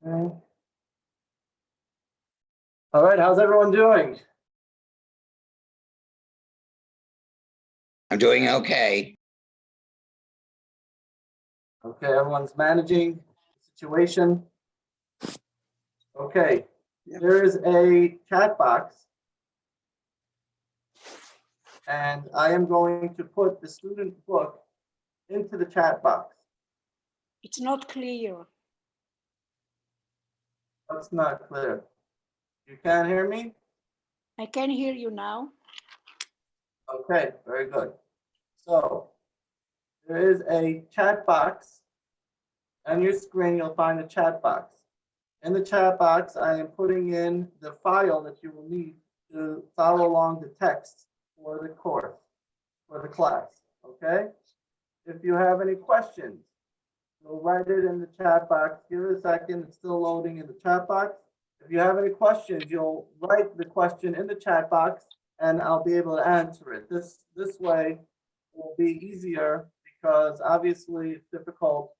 Okay. All right, how's everyone doing? I'm doing okay. Okay, everyone's managing the situation. Okay, there is a chat box. And I am going to put the student book into the chat box. It's not clear. That's not clear. You can't hear me? I can hear you now. Okay, very good. So there is a chat box. On your screen, you'll find a chat box. In the chat box, I am putting in the file that you will need to follow along the text for the course, for the class, okay? If you have any questions, you'll write it in the chat box. Give it a second, it's still loading in the chat box. If you have any questions, you'll write the question in the chat box and I'll be able to answer it. This way will be easier because obviously it's difficult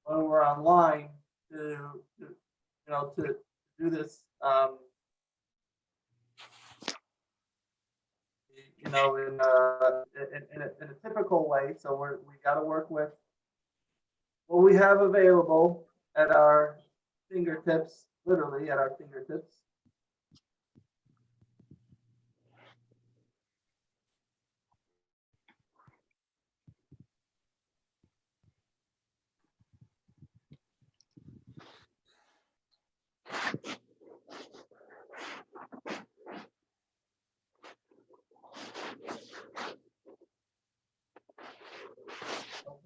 when we're online to do this, in a typical way. So we got to work with what we have available at our fingertips, literally at our fingertips.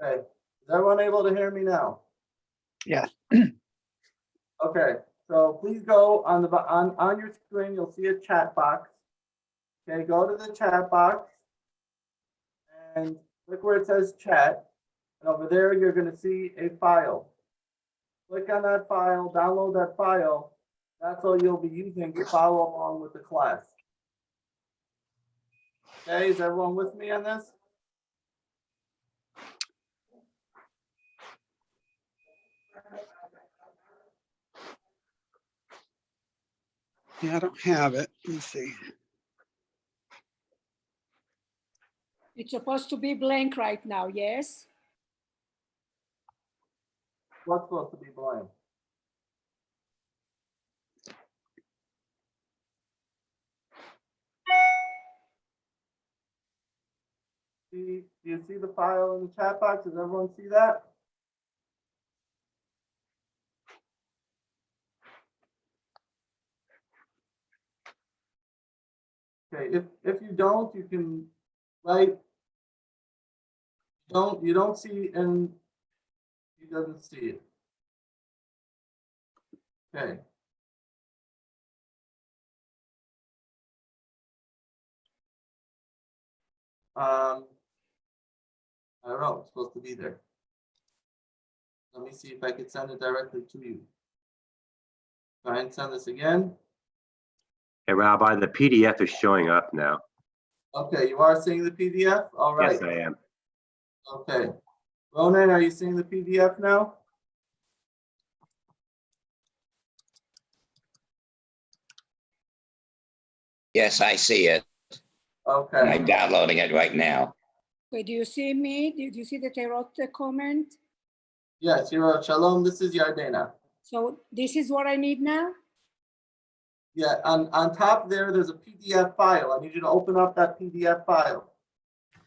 Okay, is everyone able to hear me now? Yes. Okay, so please go on your screen, you'll see a chat box. Okay, go to the chat box and look where it says chat. And over there, you're going to see a file. Click on that file, download that file. That's all you'll be using to follow along with the class. Okay, is everyone with me on this? Yeah, I don't have it. Let me see. It's supposed to be blank right now, yes? What's supposed to be blank? Do you see the file in the chat box? Does everyone see that? Okay, if you don't, you can write. You don't see and he doesn't see it. Okay. I don't know, it's supposed to be there. Let me see if I can send it directly to you. Try and send this again. Hey, Rabbi, the PDF is showing up now. Okay, you are seeing the PDF? All right. Yes, I am. Okay. Ronan, are you seeing the PDF now? Yes, I see it. And Okay. I'm downloading it right now. Okay, do you see me? Did you see that I wrote the comment? Yes, you wrote Shalom. This is Yardena. So this is what I need now? Yeah, on top there's a PDF file. I need you to open up that PDF file.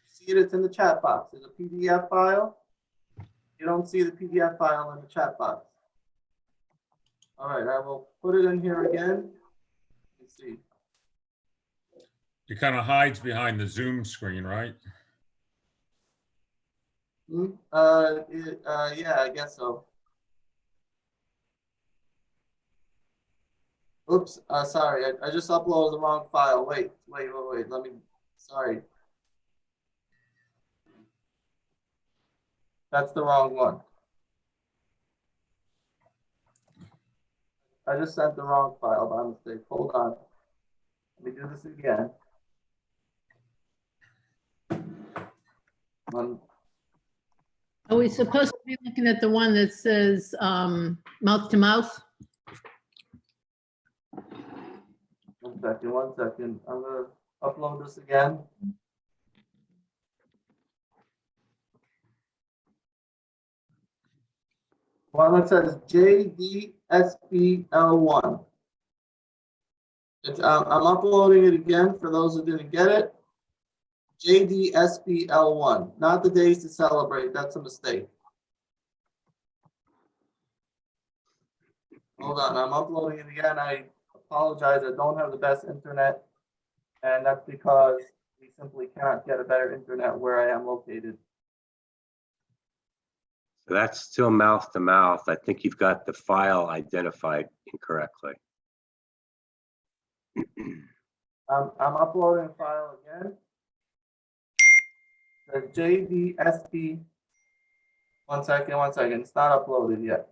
See it, it's in the chat box. There's a PDF file. You don't see the PDF file in the chat box. All right, I will put it in here again. Let's see. It kind of hides behind the Zoom screen, right? Yeah, I guess so. Oops, sorry, I just uploaded the wrong file. Wait, let me, sorry. That's the wrong one. I just sent the wrong file by mistake. Hold on. Let me do this again. Are we supposed to be looking at the one that says mouth to mouth? One second. I'm gonna upload this again. One that says JDSBL1. I'm uploading it again for those who didn't get it. JDSBL1, not the days to celebrate. That's a mistake. Hold on, I'm uploading it again. I apologize. I don't have the best internet, and that's because we simply cannot get a better internet where I am located. So that's still mouth to mouth. I think you've got the file identified incorrectly. I'm uploading a file again. The JDSB. One second. It's not uploaded yet.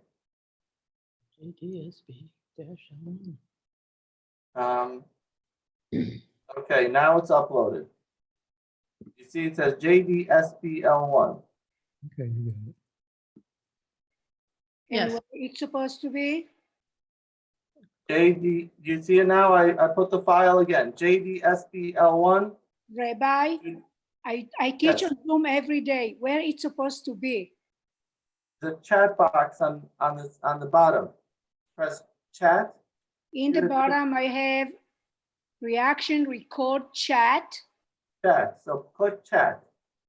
Okay, now it's uploaded. You see it says JDSBL1. Okay, you got it. And Yes. where it's supposed to be? JD, you see it now? I put the file again. JDSBL1. Rabbi, I teach Yes. on Zoom every day. Where it's supposed to be? The chat box on the bottom. Press chat. In the Yes. bottom, I have reaction, record, chat. Chat. So click chat.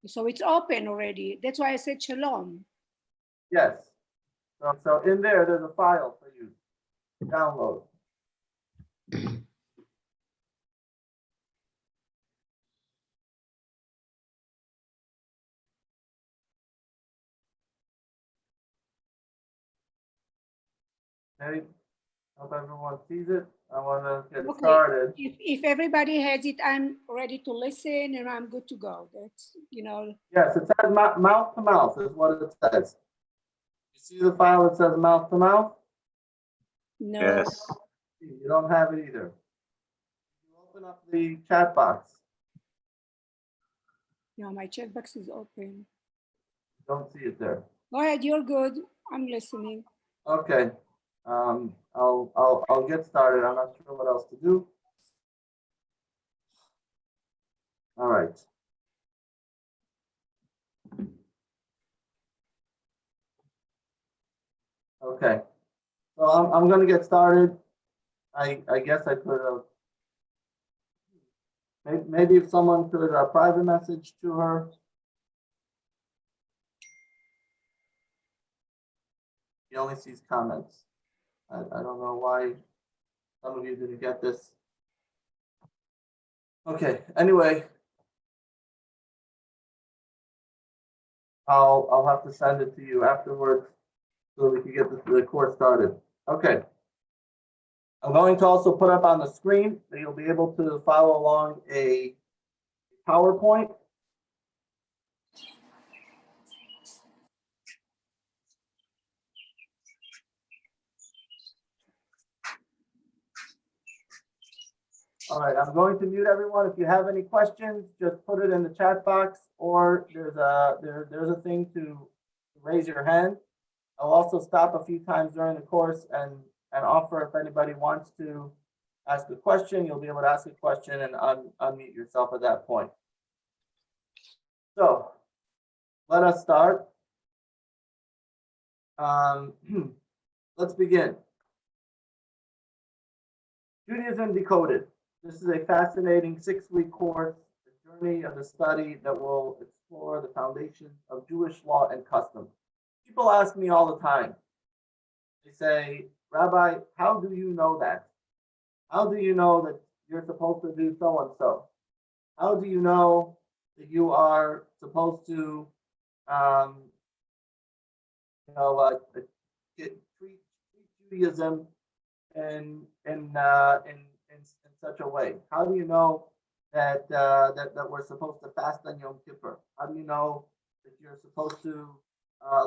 So it's open already. That's why I said shalom. Yes. So in there, there's a file for you to download. Okay. Hope everyone sees it. I want to get Okay. started. If everybody has it, I'm ready to listen and I'm good to go. That's, Yes, it says mouth to mouth is what it says. You see the file that says mouth to mouth? no. Yes. You don't have it either. You open up the chat box. No, my checkbox is open. You don't see it there. Go ahead, you're good. I'm listening. Okay. I'll get started. I'm not sure what else to do. All right. Okay. So I'm going to get started. I guess I could have, maybe if someone could private message to her. He only sees comments. I don't know why some of you didn't get this. Okay, anyway. I'll have to send it to you afterwards so we can get the course started. Okay. I'm going to also put up on the screen that you'll be able to follow along a PowerPoint. All right, I'm going to mute everyone. If you have any questions, just put it in the chat box, or there's a thing to raise your hand. I'll also stop a few times during the course and offer if anybody wants to ask a question, you'll be able to ask a question and unmute yourself at that point. So let us start. Let's begin. Judaism Decoded. This is a fascinating 6-week course, a journey of the study that will explore the foundations of Jewish law and custom. People ask me all the time. They say, Rabbi, how do you know that? How do you know that you're supposed to do so and so? How do you know that you are supposed to, treat Judaism in such a way? How do you know that we're supposed to fast on Yom Kippur? How do you know that you're supposed to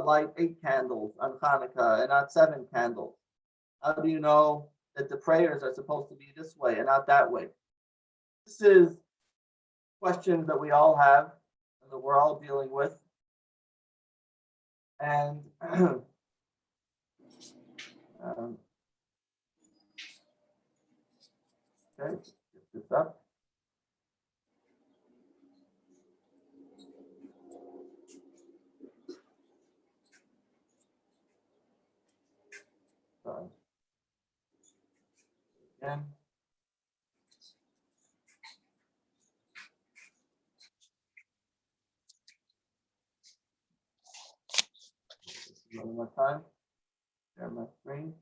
light 8 candles on Hanukkah and not 7 candles? How do you know that the prayers are supposed to be this way and not that way? This is questions that we all have and that we're all dealing with. And okay, this up. Sorry. Again. One more time. Share my screen.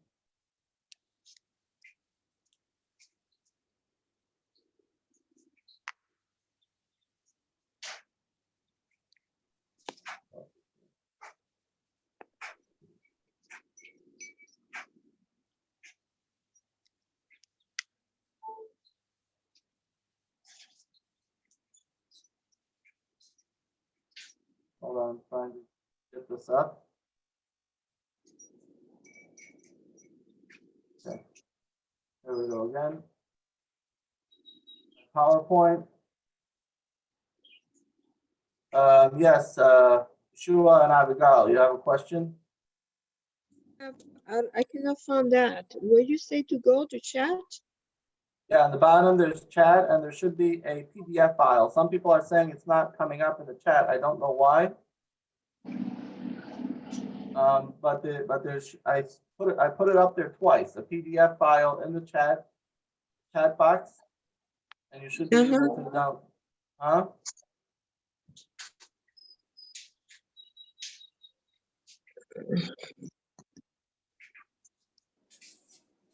Hold on, I'm trying to get this up. Okay. There we go again. PowerPoint. Yes, Shua and Abigail, you have a question? I cannot find that. Where you say to go to chat? Yeah, on the bottom, there's chat and there should be a PDF file. Some people are saying it's not coming up in the chat. I don't know why. But there's, I put it up there twice, a PDF file in the chat box. And you should be able to download. Huh?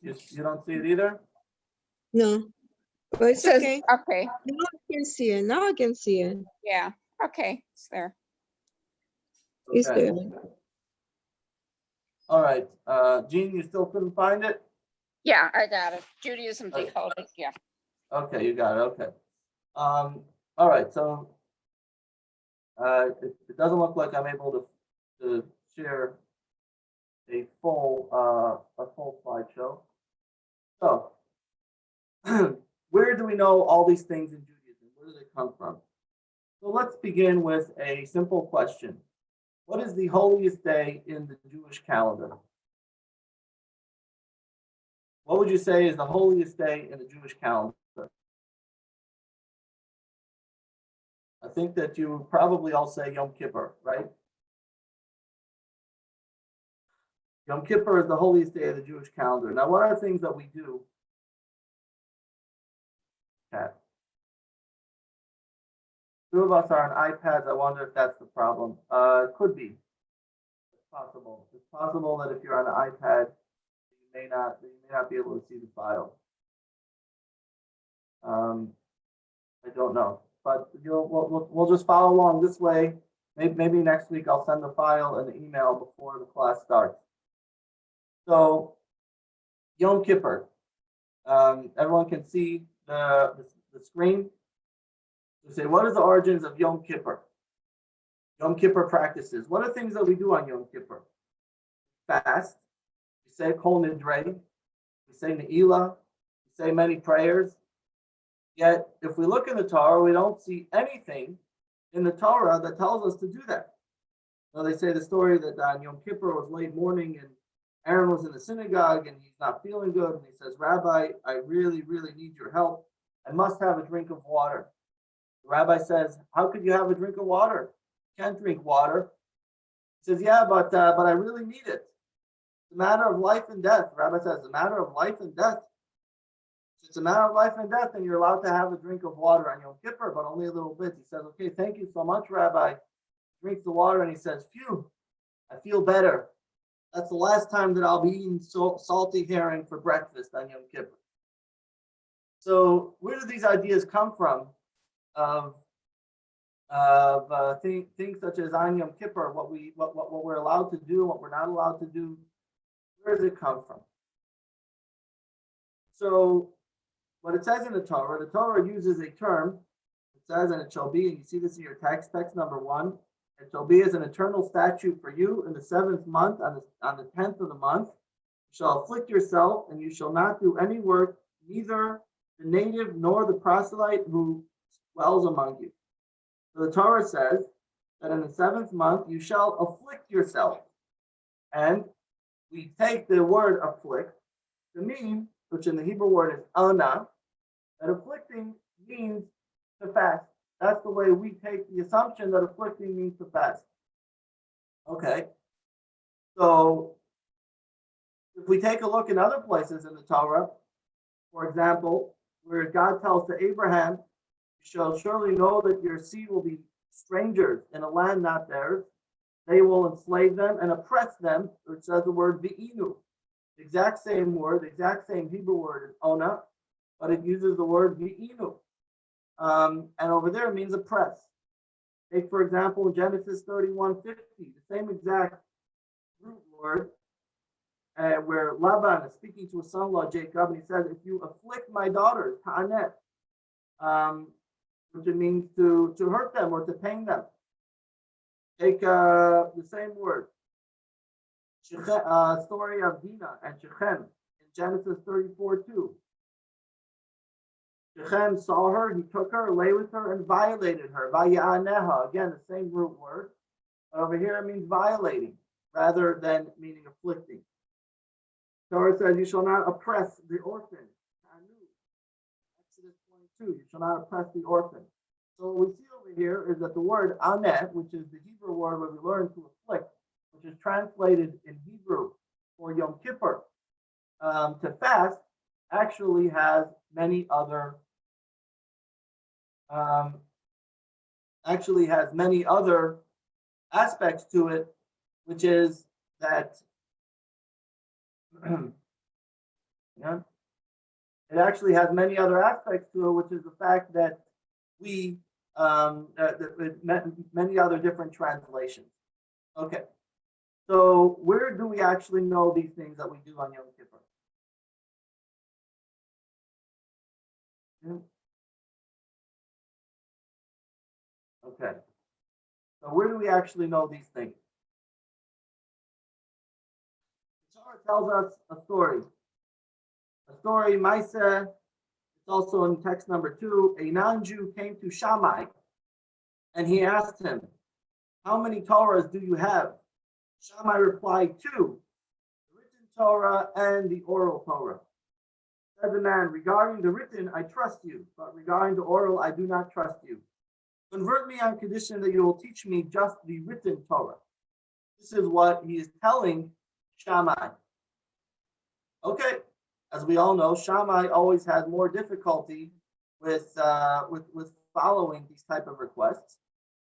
You don't see it either? No, but It it's says, okay. okay, Now I can see it. Now I can see it. yeah, okay, it's there. It's Okay. there. All right, Jean, you still couldn't find it? Yeah, I got it. Judaism Okay. Decoded, yeah. Okay, you got it, okay. All right, so it doesn't look like I'm able to share a full slideshow. So where do we know all these things in Judaism? Where do they come from? So let's begin with a simple question. What is the holiest day in the Jewish calendar? What would you say is the holiest day in the Jewish calendar? I think that you would probably all say Yom Kippur, right? Yom Kippur is the holiest day of the Jewish calendar. Now, what are the things that we do? Okay. Two of us are on iPads. I wonder if that's the problem. It could be. It's possible. It's possible that if you're on an iPad, you may not be able to see the file. I don't know, but we'll just follow along this way. Maybe next week I'll send the file and the email before the class starts. So Yom Kippur. Everyone can see the screen. We say, what is the origins of Yom Kippur? Yom Kippur practices. What are things that we do on Yom Kippur? Fast. We say Kol Nidre. We say Ne'ilah. We say many prayers. Yet, if we look in the Torah, we don't see anything in the Torah that tells us to do that. So they say the story that on Yom Kippur was late morning and Aaron was in the synagogue and he's not feeling good. And he says, Rabbi, I really, really need your help. I must have a drink of water. The rabbi says, how could you have a drink of water? You can't drink water. He says, yeah, but I really need it. It's a matter of life and death. The rabbi says, it's a matter of life and death. If it's a matter of life and death, then you're allowed to have a drink of water on Yom Kippur, but only a little bit. He says, okay, thank you so much, Rabbi. Drinks the water and he says, phew, I feel better. That's the last time that I'll be eating salty herring for breakfast on Yom Kippur. So where do these ideas come from of things such as on Yom Kippur, what we're allowed to do, what we're not allowed to do? Where does it come from? So what it says in the Torah uses a term. It says, and it shall be, and you see this in your text number 1. It shall be as an eternal statute for you in the 7th month, on the 10th of the month. You shall afflict yourself, and you shall not do any work, neither the native nor the proselyte who dwells among you. So the Torah says that in the 7th month you shall afflict yourself. And we take the word afflict to mean, which in the Hebrew word is ana, that afflicting means to fast. That's the way we take the assumption that afflicting means to fast. Okay. So if we take a look in other places in the Torah, for example, where God tells to Abraham, "You shall surely know that your seed will be strangers in a land not theirs. They will enslave them and oppress them," which says the word vi'inu. The exact same word, the exact same Hebrew word is ona, but it uses the word vi'inu. And over there it means oppress. Take, for example, Genesis 31:50, the same exact root word, where Laban is speaking to his son-in-law Jacob, and he says, "If you afflict my daughters, ta'anet," which it means to hurt them or to pain them. Take the same word, story of Dinah and Shechem in Genesis 34:2. Shechem saw her, he took her, lay with her, and violated her. Vayaneha, again, the same root word. But over here it means violating rather than meaning afflicting. Torah says, "You shall not oppress the orphan." Exodus 22, "You shall not oppress the orphan." So what we see over here is that the word aneh, which is the Hebrew word where we learn to afflict, which is translated in Hebrew for Yom Kippur, to fast, actually has many other aspects to it, which is that yeah, it actually has many other aspects to it, which is the fact that we many other different translations. Okay, so where do we actually know these things that we do on Yom Kippur? Okay, so where do we actually know these things? The Torah tells us a story. A story, Maisa, it's also in text number 2. A non-Jew came to Shammai and he asked him, "How many Torahs do you have?" Shammai replied, 2, the written Torah and the oral Torah. Said the man, "Regarding the written, I trust you, but regarding the oral, I do not trust you. Convert me on condition that you will teach me just the written Torah." This is what he is telling Shammai. Okay, as we all know, Shammai always had more difficulty with following these type of requests.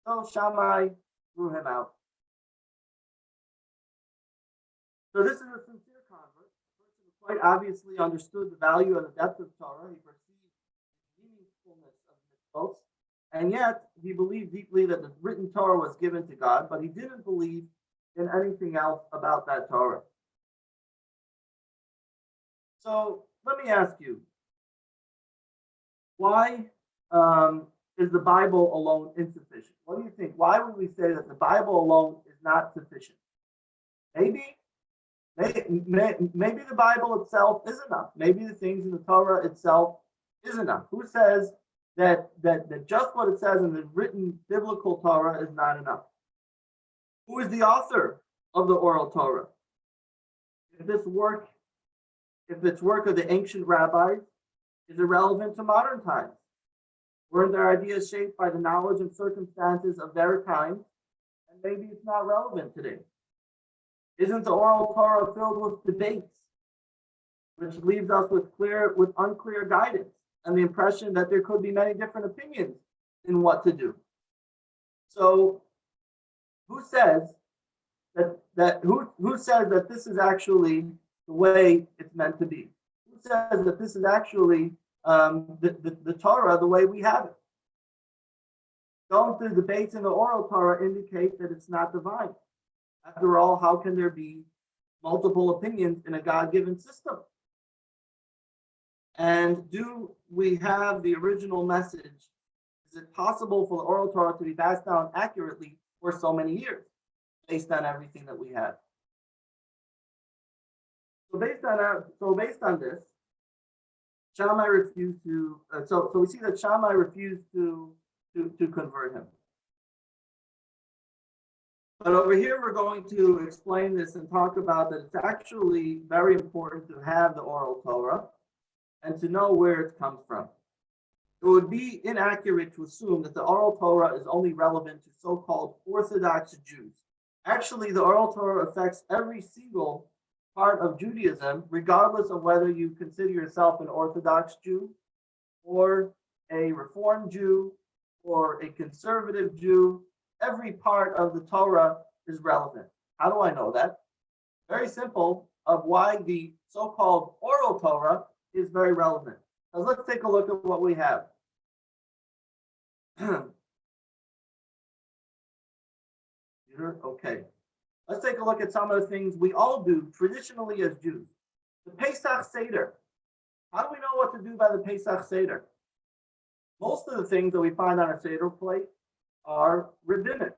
So Shammai threw him out. So this is a sincere convert. The person who quite obviously understood the value and the depth of Torah. He perceived the meaningfulness of mitzvot, and yet he believed deeply that the written Torah was given to God, but he didn't believe in anything else about that Torah. So let me ask you, why is the Bible alone insufficient? What do you think? Why would we say that the Bible alone is not sufficient? Maybe the Bible itself is enough. Maybe the things in the Torah itself is enough. Who says that just what it says in the written biblical Torah is not enough? Who is the author of the oral Torah? If it's work of the ancient rabbis, is irrelevant to modern times. Weren't their ideas shaped by the knowledge and circumstances of their time? And maybe it's not relevant today. Isn't the oral Torah filled with debates, which leaves us with unclear guidance and the impression that there could be many different opinions in what to do? So, who says that this is actually the way it's meant to be? Who says that this is actually the Torah the way we have it? Don't the debates in the oral Torah indicate that it's not divine? After all, how can there be multiple opinions in a God-given system? And do we have the original message? Is it possible for the oral Torah to be passed down accurately for so many years based on everything that we have? So based on this, Shammai refused to. So we see that Shammai refused to convert him. But over here, we're going to explain this and talk about that it's actually very important to have the oral Torah and to know where it comes from. it would be inaccurate to assume that the oral Torah is only relevant to so-called Orthodox Jews. Actually, the oral Torah affects every single part of Judaism, regardless of whether you consider yourself an Orthodox Jew or a Reformed Jew or a conservative Jew. Every part of the Torah is relevant. How do I know that? Very simple, of why the so-called oral Torah is very relevant. Now let's take a look at what we have. Okay. Let's take a look at some of the things we all do traditionally as Jews. The Pesach Seder. How do we know what to do by the Pesach Seder? Most of the things that we find on our Seder plate are rabbinic,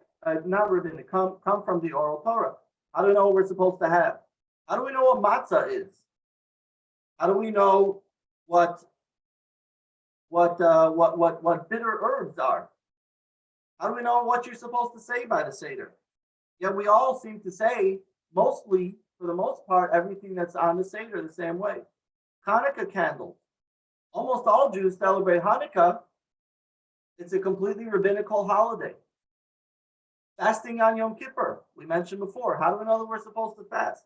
not rabbinic, come from the oral Torah. How do we know what we're supposed to have? How do we know what matzah is? How do we know what bitter herbs are? How do we know what you're supposed to say by the Seder? Yet we all seem to say, mostly, for the most part, everything that's on the Seder the same way. Hanukkah candles. Almost all Jews celebrate Hanukkah. It's a completely rabbinical holiday. Fasting on Yom Kippur, we mentioned before. How do we know that we're supposed to fast?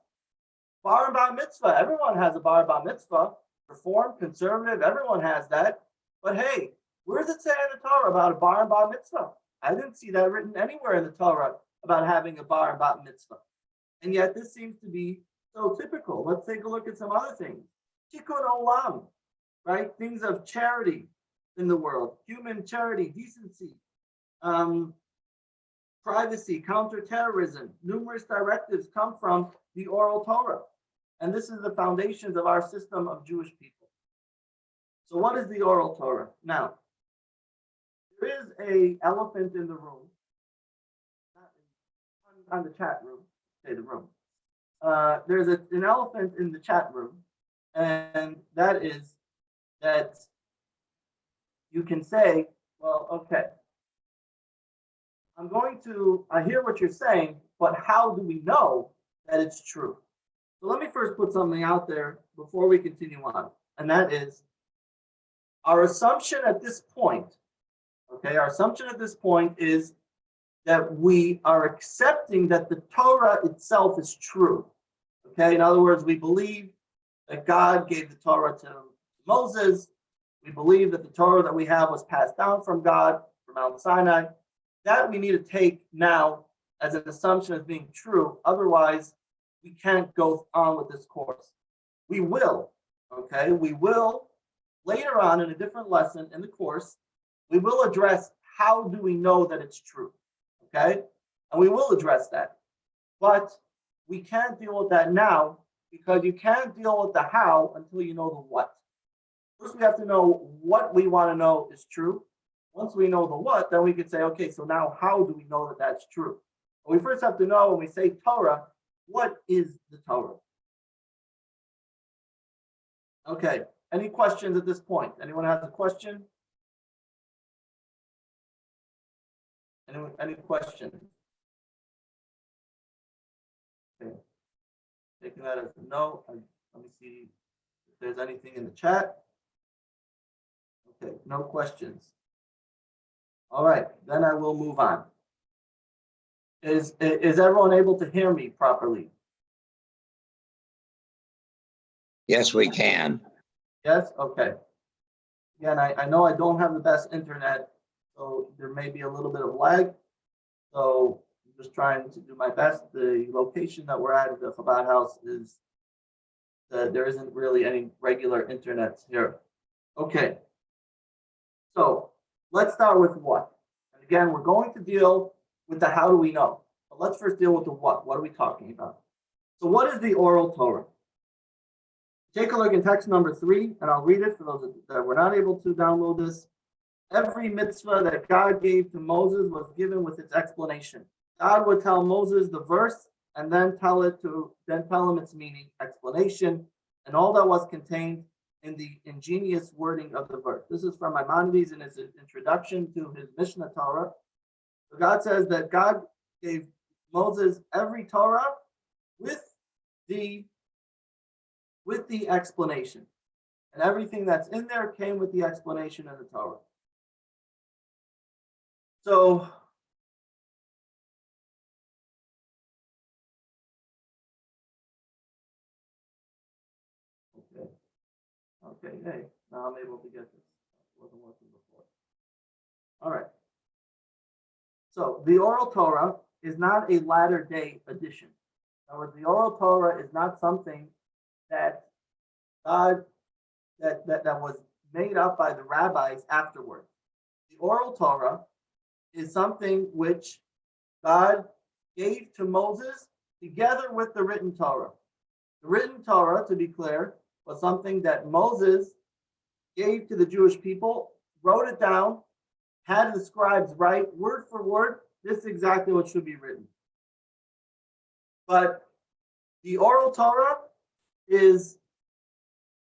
Bar and Bar Mitzvah. Everyone has a Bar and Bar Mitzvah. Reformed, conservative, everyone has that. But hey, where does it say in the Torah about a Bar and Bar Mitzvah? I didn't see that written anywhere in the Torah about having a Bar and Bar Mitzvah. And yet this seems to be so typical. Let's take a look at some other things. Tikkun Olam, right? Things of charity in the world, human charity, decency, privacy, counterterrorism. Numerous directives come from the oral Torah. And this is the foundations of our system of Jewish people. So what is the oral Torah? Now, there is an elephant in the room, not on the chat room, say the room. There's an elephant in the chat room, and that is that you can say, well, okay, I hear what you're saying, but how do we know that it's true? So let me first put something out there before we continue on, and that is our assumption at this point, okay, our assumption at this point is that we are accepting that the Torah itself is true, okay? In other words, we believe that God gave the Torah to Moses. We believe that the Torah that we have was passed down from God, from Mount Sinai. That we need to take now as an assumption as being true. Otherwise, we can't go on with this course. We will, okay? We will, later on in a different lesson in the course, we will address how do we know that it's true, okay? And we will address that. But we can't deal with that now because you can't deal with the how until you know the what. First, we have to know what we want to know is true. Once we know the what, then we could say, okay, so now how do we know that that's true? But we first have to know when we say Torah, what is the Torah? Okay, any questions at this point? Anyone has a question? Any questions? Okay, taking that as a no. Let me see if there's anything in the chat. Okay, no questions. All right, then I will move on. Is everyone able to hear me properly? Yes, we can. Yes, okay. Again, I know I don't have the best internet, so there may be a little bit of lag. So I'm just trying to do my best. The location that we're at the Chabad house is that there isn't really any regular internet here. Okay. So let's start with what. And again, we're going to deal with the how do we know. But let's first deal with the what. What are we talking about? So what is the oral Torah? Take a look in text number 3, and I'll read it for those that were not able to download this. Every mitzvah that God gave to Moses was given with its explanation. God would tell Moses the verse and then tell him its meaning, explanation, and all that was contained in the ingenious wording of the verse. This is from Maimonides in his introduction to his Mishnah Torah. So God says that God gave Moses every Torah with the explanation. And everything that's in there came with the explanation of the Torah. So, okay, hey, now I'm able to get this. It wasn't working before. All right. So the oral Torah is not a latter day addition. In other words, the oral Torah is not something that God that was made up by the rabbis afterwards. The oral Torah is something which God gave to Moses together with the written Torah. The written Torah, to be clear, was something that Moses gave to the Jewish people, wrote it down, had the scribes write word for word, this is exactly what should be written. But the oral Torah is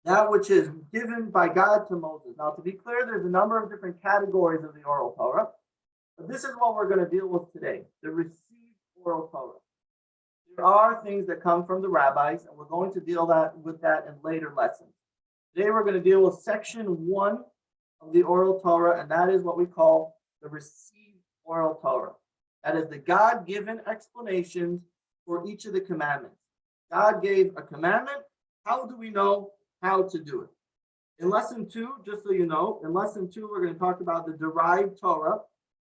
that which is given by God to Moses. Now, to be clear, there's a number of different categories of the oral Torah, but this is what we're going to deal with today, the received oral Torah. There are things that come from the rabbis, and we're going to deal with that in later lessons. Today, we're going to deal with section 1 of the oral Torah, and that is what we call the received oral Torah. That is the God-given explanations for each of the commandments. God gave a commandment. How do we know how to do it? In lesson 2, just so you know, in lesson 2, we're going to talk about the derived Torah,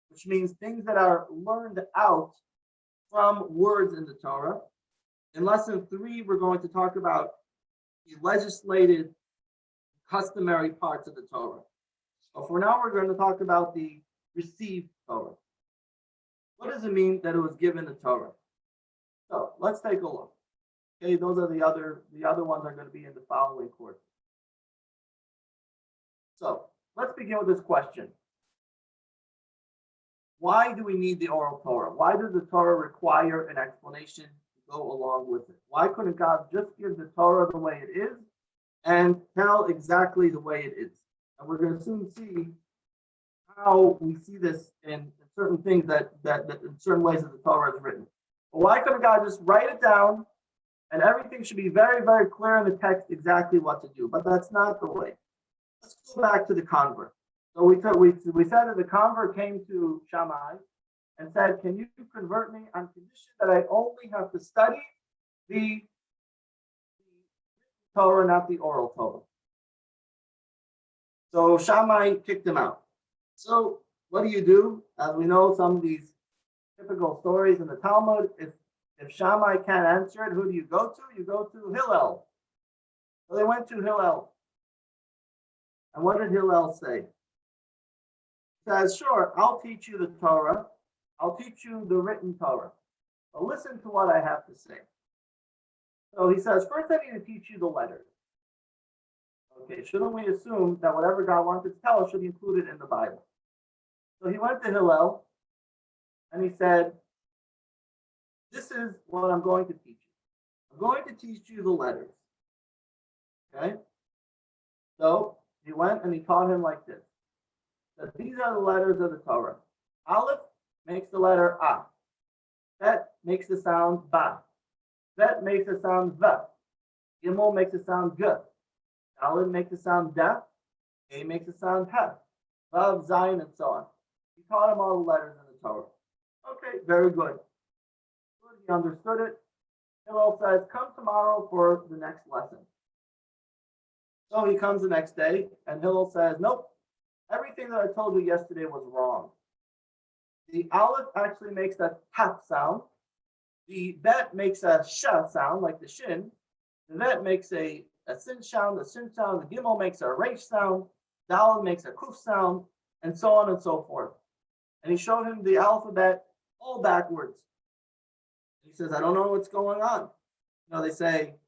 which means things that are learned out from words in the Torah. In lesson 3, we're going to talk about the legislated, customary parts of the Torah. But for now, we're going to talk about the received Torah. What does it mean that it was given the Torah? So let's take a look. Okay, those are the other ones are going to be in the following course. So let's begin with this question. Why do we need the oral Torah? Why does the Torah require an explanation to go along with it? Why couldn't God just give the Torah the way it is and tell exactly the way it is? And we're going to soon see how we see this in certain things that in certain ways that the Torah is written. But why couldn't God just write it down and everything should be very, very clear in the text exactly what to do? But that's not the way. Let's go back to the convert. So we said that the convert came to Shammai and said, "Can you convert me on condition that I only have to study the Torah, not the oral Torah?" So Shammai kicked him out. So what do? As we know, some of these typical stories in the Talmud, if Shammai can't answer it, who do you go to? You go to Hillel. So they went to Hillel. And what did Hillel say? He says, "Sure, I'll teach you the Torah. I'll teach you the written Torah. But listen to what I have to say." So he says, "First, I need to teach you the letters." Okay, shouldn't we assume that whatever God wanted to tell us should be included in the Bible? So he went to Hillel and he said, "This is what I'm going to teach you. I'm going to teach you the letters." Okay? So he went and he taught him like this. That these are the letters of the Torah. Aleph makes the letter A. Bet makes the sound Ba. Bet makes the sound V. Gimel makes the sound G. Dalet makes the sound Da. A makes the sound Ha. Vav, Zayin, and so on. He taught him all the letters in the Torah. Okay, very good. He understood it. Hillel says, "Come tomorrow for the next lesson." So he comes the next day, and Hillel says, "Nope, everything that I told you yesterday was wrong. The Aleph actually makes a tap sound. The Bet makes a Sha sound, like the Shin. The Vet makes a Sin sound, the Sin sound. The Gimel makes a Resh sound. Dalet makes a Kuf sound, and so on and so forth." And he showed him the alphabet all backwards. He says, "I don't know what's going on." You know, they say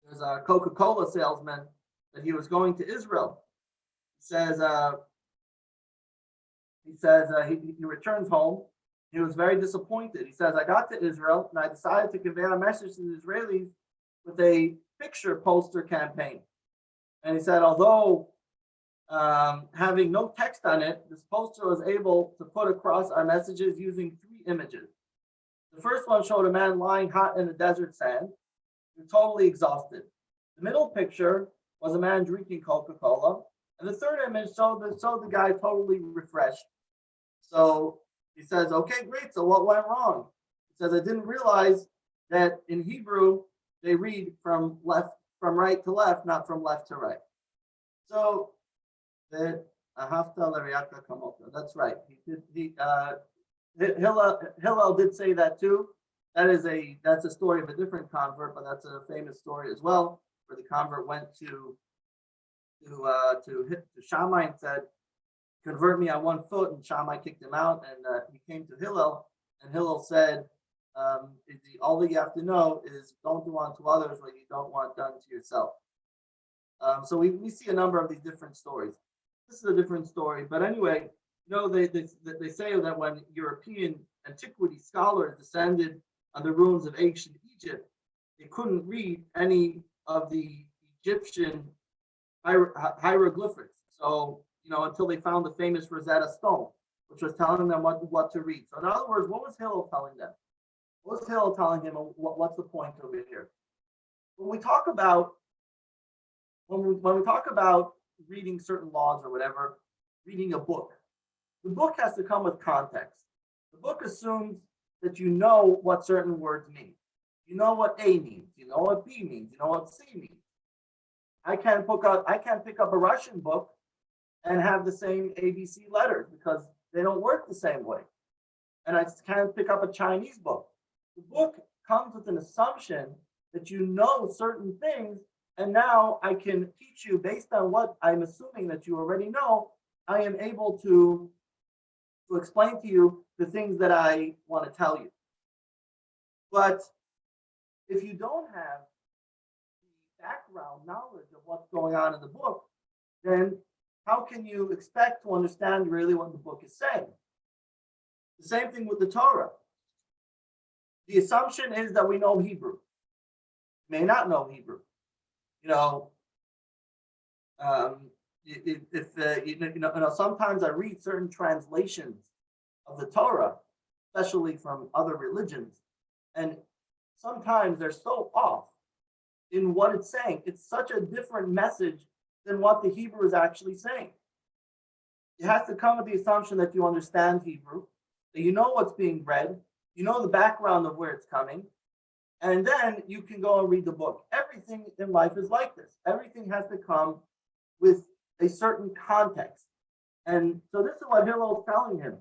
there's a Coca-Cola salesman that he was going to Israel. He returns home. He was very disappointed. He says, "I got to Israel and I decided to convey a message to the Israelis with a picture poster campaign." And he said, although having no text on it, this poster was able to put across our messages using 3 images. The first one showed a man lying hot in the desert sand, totally exhausted. The middle picture was a man drinking Coca-Cola. And the third image showed the guy totally refreshed. So he says, okay, great. So what went wrong? He says, I didn't realize that in Hebrew, they read from right to left, not from left to right. So the that's right. Hillel did say that too. That's a story of a different convert, but that's a famous story as well, where the convert went to Shammai and said, convert me on one foot, and Shammai kicked him out, and he came to Hillel, and Hillel said, all that you have to know is don't do unto others what you don't want done to yourself. So we see a number of these different stories. This is a different story, but anyway, they say that when European antiquity scholars descended on the ruins of ancient Egypt, they couldn't read any of the Egyptian hieroglyphics. So, until they found the famous Rosetta Stone, which was telling them what to read. So in other words, what was Hillel telling them? What was Hillel telling him? What's the point over here? When we talk about reading certain laws or whatever, reading a book, the book has to come with context. The book assumes that you know what certain words mean. You know what A means. You know what B means. You know what C means. I can't pick up a Russian book and have the same ABC letters because they don't work the same way. And I can't pick up a Chinese book. The book comes with an assumption that you know certain things, and now I can teach you based on what I'm assuming that you already know. I am able to explain to you the things that I want to tell you. But if you don't have the background knowledge of what's going on in the book, then how can you expect to understand really what the book is saying? The same thing with the Torah. The assumption is that we know Hebrew. We may not know Hebrew. Sometimes I read certain translations of the Torah, especially from other religions, and sometimes they're so off in what it's saying. It's such a different message than what the Hebrew is actually saying. It has to come with the assumption that you understand Hebrew, that you know what's being read, you know the background of where it's coming, and then you can go and read the book. Everything in life is like this. Everything has to come with a certain context. And so this is what Hillel is telling him.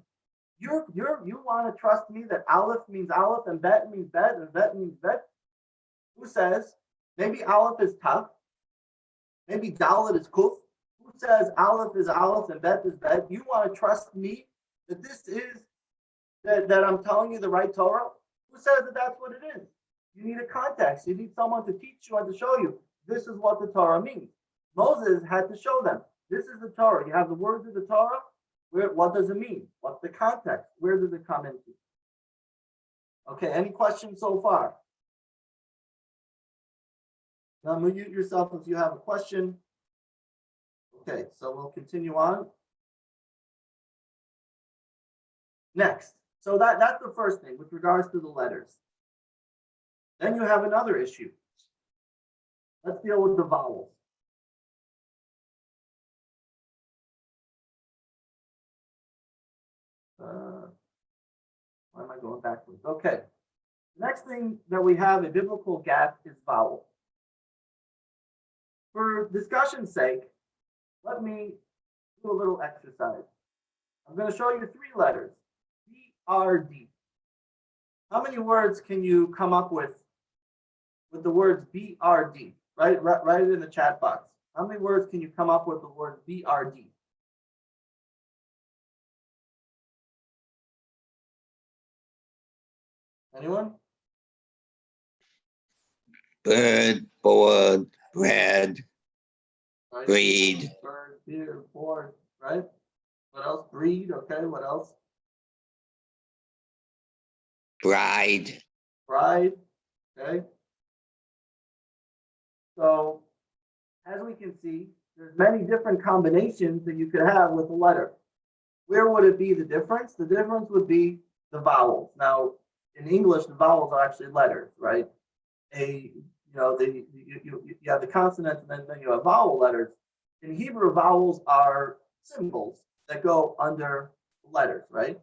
You want to trust me that Aleph means Aleph and Bet means Bet and Bet means Bet? Who says maybe Aleph is Tav? Maybe Dalet is Kuf? Who says Aleph is Aleph and Bet is Bet? You want to trust me that this is, that I'm telling you the right Torah? Who says that that's what it is? You need a context. You need someone to teach you and to show you this is what the Torah means. Moses had to show them this is the Torah. You have the words of the Torah. What does it mean? What's the context? Where does it come into? Okay, any questions so far? Now mute yourself if you have a question. Okay, so we'll continue on. Next, so that's the first thing with regards to the letters. Then you have another issue. Let's deal with the vowels. Why am I going backwards? Okay. The next thing that we have a biblical gap is vowel. For discussion's sake, let me do a little exercise. I'm going to show you 3 letters. B-R-D. How many words can you come up with the words B-R-D? Write it in the chat box. How many words can you come up with the word B-R-D? Anyone? Bird, board, bread, Right. breed, Bird, beer, board, right? What else? Breed, okay, what else? bride, Bride, okay. So, as we can see, there's many different combinations that you could have with a letter. Where would it be the difference? The difference would be the vowels. Now, in English, the vowels are actually letters, right? you have the consonants and then you have vowel letters. In Hebrew, vowels are symbols that go under letters, right?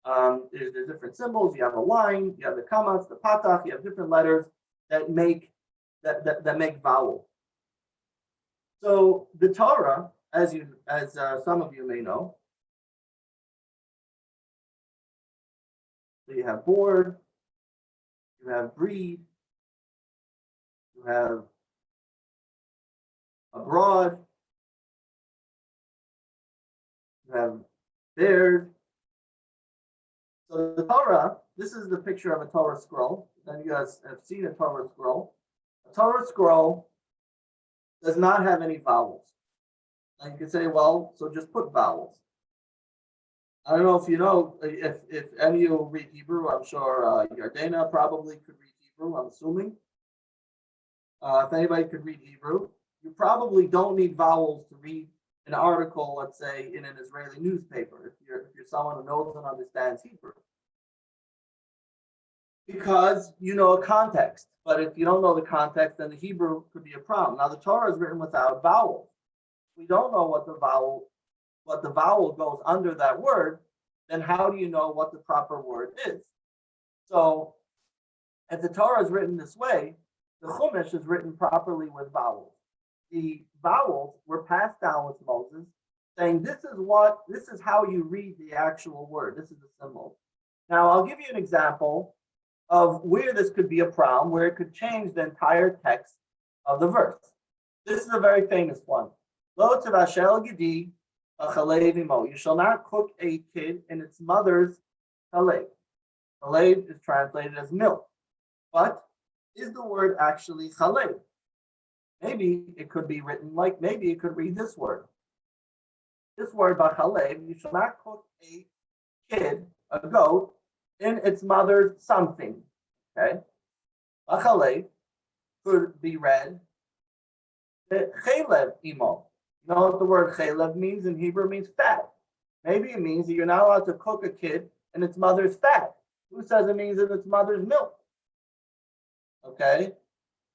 There's different symbols. You have a line, you have the kamas, the patach, you have different letters that make make vowels. So the Torah, as some of you may know, so you have board, you have breed, you have abroad, you have beard. So the Torah, this is the picture of a Torah scroll. Then you guys have seen a Torah scroll. A Torah scroll does not have any vowels. And you can say, well, so just put vowels. I don't know if you know, if any of you read Hebrew. I'm sure Yardena probably could read Hebrew, I'm assuming. If anybody could read Hebrew, you probably don't need vowels to read an article, let's say, in an Israeli newspaper, if you're someone who knows and understands Hebrew. Because you know a context. But if you don't know the context, then the Hebrew could be a problem. Now the Torah is written without vowels. We don't know what the vowel goes under that word, then how do you know what the proper word is? So if the Torah is written this way, the Chumash is written properly with vowels. The vowels were passed down with Moses, saying this is how you read the actual word. This is the symbol. Now I'll give you an example of where this could be a problem, where it could change the entire text of the verse. This is a very famous one. Lo tevashel gidi achalev imo. You shall not cook a kid in its mother's chalev. Chalev is translated as milk. But is the word actually chalev? Maybe it could be written like, maybe it could read this word. This word, bachalev, you shall not cook a kid, a goat, in its mother's something. Okay? Bachalev could be read chalev imo. You know what the word chalev means in Hebrew? It means fat. Maybe it means that you're not allowed to cook a kid in its mother's fat. Who says it means in its mother's milk? Okay?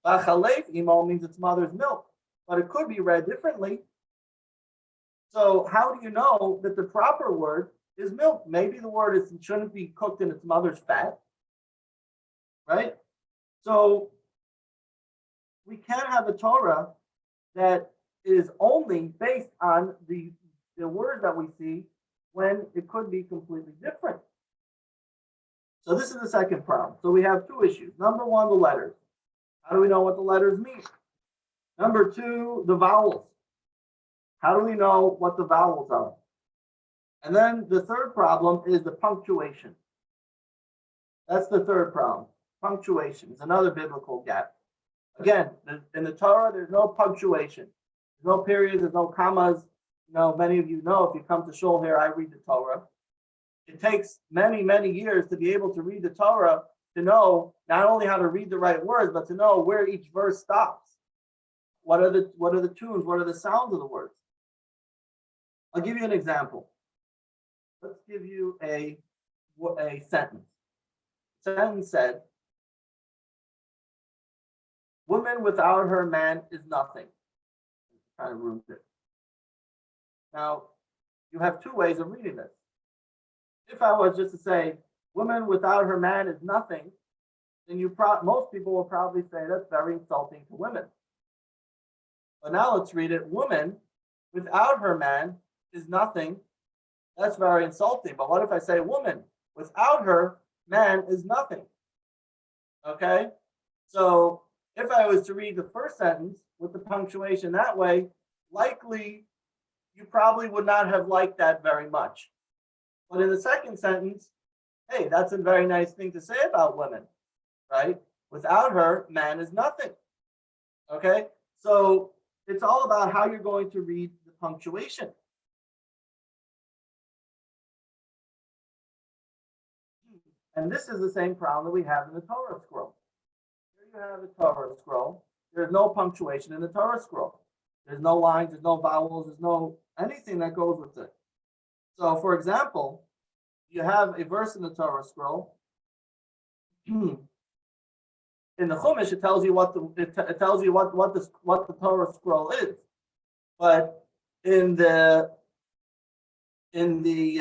Bachalev imo means its mother's milk, but it could be read differently. So how do you know that the proper word is milk? Maybe the word shouldn't be cooked in its mother's fat, right? So we can't have a Torah that is only based on the word that we see when it could be completely different. So this is the second problem. So we have two issues. Number one, the letters. How do we know what the letters mean? Number two, the vowels. How do we know what the vowels are? And then the third problem is the punctuation. That's the third problem. Punctuation is another biblical gap. Again, in the Torah, there's no punctuation. There's no periods, there's no commas. You know, many of you know, if you come to shul here, I read the Torah. It takes many, many years to be able to read the Torah, to know not only how to read the right words, but to know where each verse stops. What are the tunes? What are the sounds of the words? I'll give you an example. Let's give you a sentence. The sentence said, "Woman without her man is nothing." Kind of ruined it. Now, you have two ways of reading this. If I was just to say, "Woman without her man is nothing," then most people will probably say that's very insulting to women. But now let's read it. "Woman without her man is nothing." That's very insulting. But what if I say, "Woman without her man is nothing"? Okay? So if I was to read the first sentence with the punctuation that way, likely you probably would not have liked that very much. But in the second sentence, hey, that's a very nice thing to say about women, right? Without her, man is nothing. Okay? So it's all about how you're going to read the punctuation. And this is the same problem that we have in the Torah scroll. Here you have the Torah scroll. There's no punctuation in the Torah scroll. There's no lines, there's no vowels, there's no anything that goes with it. So, for example, you have a verse in the Torah scroll. in the Chumash, it tells you what it tells you what the Torah scroll is. But in the but in the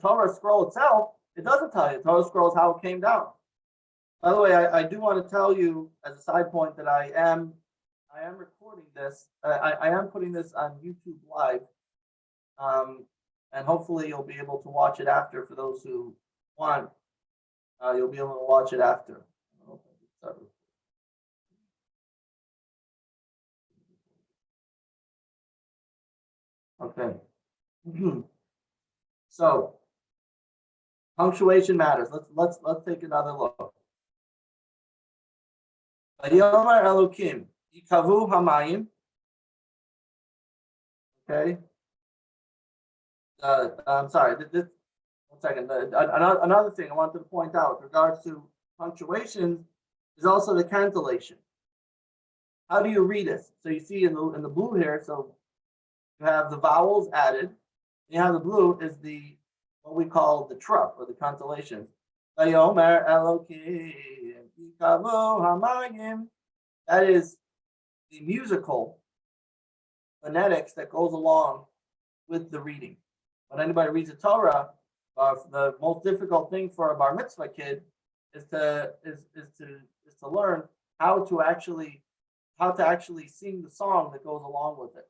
Torah scroll itself, it doesn't tell you. The Torah scroll is how it came down. By the way, I do want to tell you as a side point that I am recording this. I am putting this on YouTube Live, and hopefully you'll be able to watch it after. For those who want, you'll be able to watch it after. Okay. So punctuation matters. Let's take another look. Vayomer Elokim yikavu hamayim. Okay. I'm sorry. This, 1 second. Another thing I wanted to point out with regards to punctuation is also the cantillation. How do you read this? So you see in the blue here. So you have the vowels added. You have the blue is what we call the truff or the cantillation. Vayomer Elokim yikavu hamayim. That is the musical phonetics that goes along with the reading. When anybody reads the Torah, the most difficult thing for a bar mitzvah kid is to learn how to actually sing the song that goes along with it.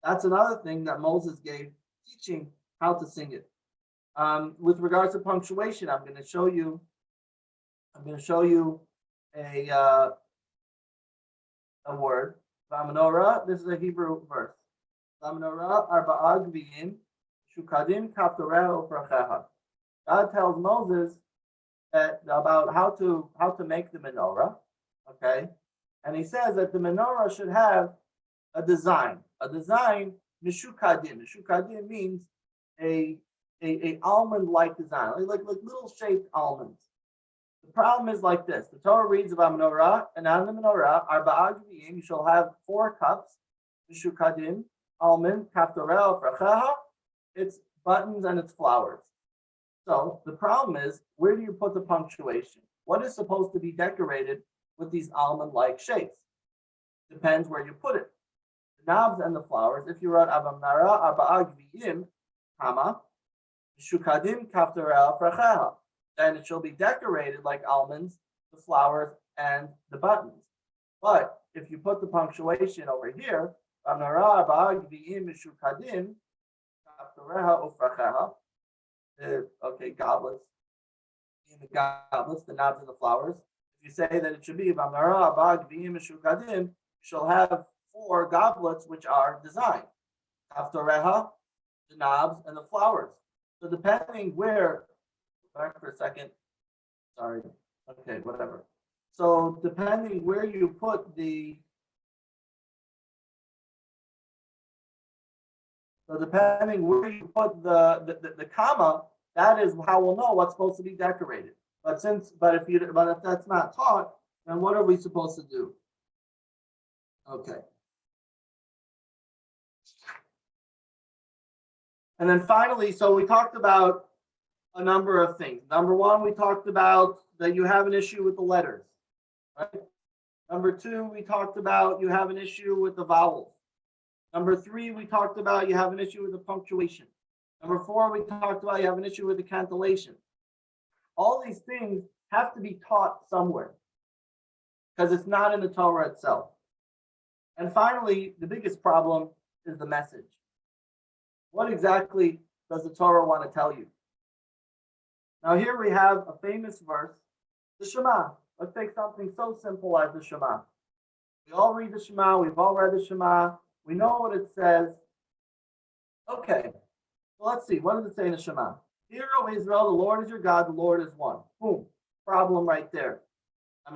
That's another thing that Moses gave, teaching how to sing it. With regards to punctuation, I'm going to show you a word. V'amenorah. This is a Hebrew verse. V'amenorah arba'a gviyim shukadim kaftoreh u'pracheha. God tells Moses about how to make the menorah. Okay, and he says that the menorah should have a design. A design mishukadim. Mishukadim means a almond-like design, like little shaped almonds. The problem is like this. The Torah reads about menorah, and on the menorah, arba'a gviyim, you shall have 4 cups, mishukadim, almond, kaftoreh u'pracheha. It's buttons and it's flowers. So the problem is, where do you put the punctuation? What is supposed to be decorated with these almond-like shapes? Depends where you put it. The knobs and the flowers, if you write Avamnara Arba'a Gviyim, comma, Shukadim Kaftarel Pracheha, then it shall be decorated like almonds, the flowers, and the buttons. But if you put the punctuation over here, Avamnara Arba'a Gviyim Shukadim Kaftareha Ufracheha, okay, goblets, the goblets, the knobs and the flowers. If you say that it should be Vamnara Arba'a Gviyim Shukadim, you shall have 4 goblets which are designed. Kaftareha, the knobs and the flowers. So depending where, back for a second, sorry, okay, whatever. So depending where you put the comma, that is how we'll know what's supposed to be decorated. But if that's not taught, then what are we supposed to do? Okay. And then finally, so we talked about a number of things. Number 1, we talked about that you have an issue with the letters, right? Number 2, we talked about you have an issue with the vowels. Number 3, we talked about you have an issue with the punctuation. Number 4, we talked about you have an issue with the cantillation. All these things have to be taught somewhere because it's not in the Torah itself. And finally, the biggest problem is the message. What exactly does the Torah want to tell you? Now here we have a famous verse, the Shema. Let's take something so simple as the Shema. We all read the Shema. We've all read the Shema. We know what it says. Okay, so let's see. What does it say in the Shema? Hear, O Israel, the Lord is your God, the Lord is one. Boom. Problem right there. I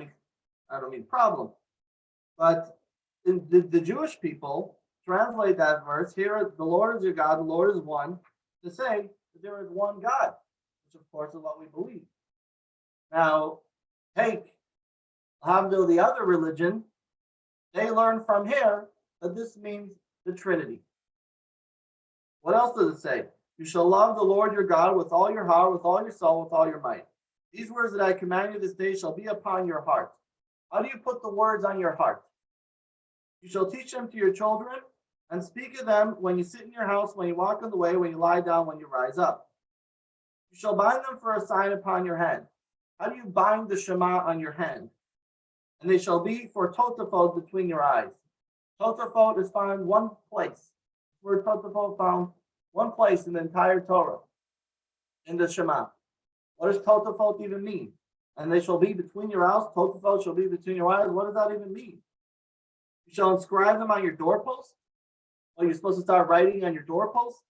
don't mean problem. But the Jewish people translate that verse, here, the Lord is your God, the Lord is one, to say that there is one God, which of course is what we believe. Now, take Hamdul, the other religion, they learn from here that this means the Trinity. What else does it say? You shall love the Lord your God with all your heart, with all your soul, with all your might. These words that I command you this day shall be upon your heart. How do you put the words on your heart? You shall teach them to your children and speak of them when you sit in your house, when you walk on the way, when you lie down, when you rise up. You shall bind them for a sign upon your hand. How do you bind the Shema on your hand? And they shall be for totafot between your eyes. Totafot is found one place. The word totafot found one place in the entire Torah, in the Shema. What does totafot even mean? And they shall be between your eyes. Totafot shall be between your eyes. What does that even mean? You shall inscribe them on your doorposts. Well, you're supposed to start writing on your doorposts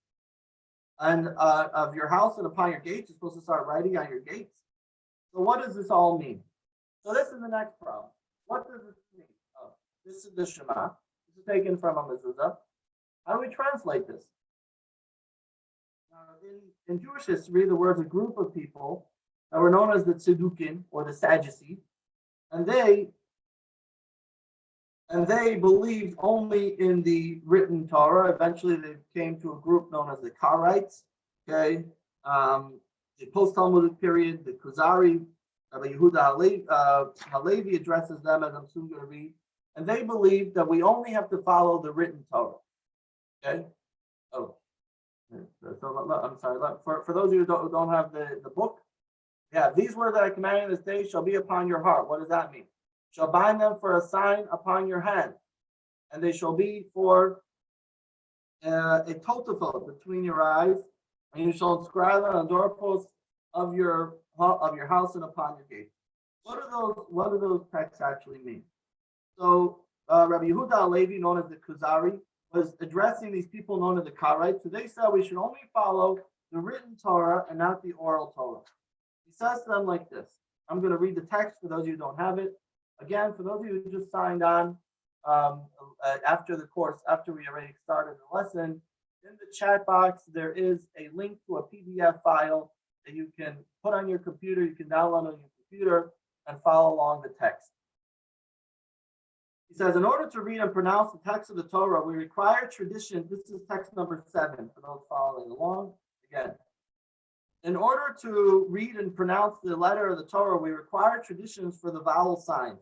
and of your house and upon your gates. You're supposed to start writing on your gates. So what does this all mean? So this is the next problem. What does this mean? Oh, this is the Shema. This is taken from a mezuzah. How do we translate this? In Jewish history, there was a group of people that were known as the Tzedukim or the Sadducees, and they believed only in the written Torah. Eventually, they came to a group known as the Karaites. Okay, the post-Talmudic period, the Kuzari, Rabbi Yehuda Halevi addresses them, as I'm soon going to read, and they believe that we only have to follow the written Torah. Okay. Oh, so I'm sorry. For those of you who don't have the book, yeah, these words that I command you this day shall be upon your heart. What does that mean? Shall bind them for a sign upon your hand, and they shall be for a totafot between your eyes, and you shall inscribe them on the doorposts of your house and upon your gates. What do those texts actually mean? So Rabbi Yehuda Halevi, known as the Kuzari, was addressing these people known as the Karaites. So they said we should only follow the written Torah and not the oral Torah. He says to them like this. I'm going to read the text for those of you who don't have it. Again, for those of you who just signed on after the course, after we already started the lesson, in the chat box, there is a link to a PDF file that you can put on your computer. You can download on your computer and follow along the text. He says, in order to read and pronounce the text of the Torah, we require tradition. This is text number 7 for those following along. Again, in order to read and pronounce the letter of the Torah, we require traditions for the vowel signs,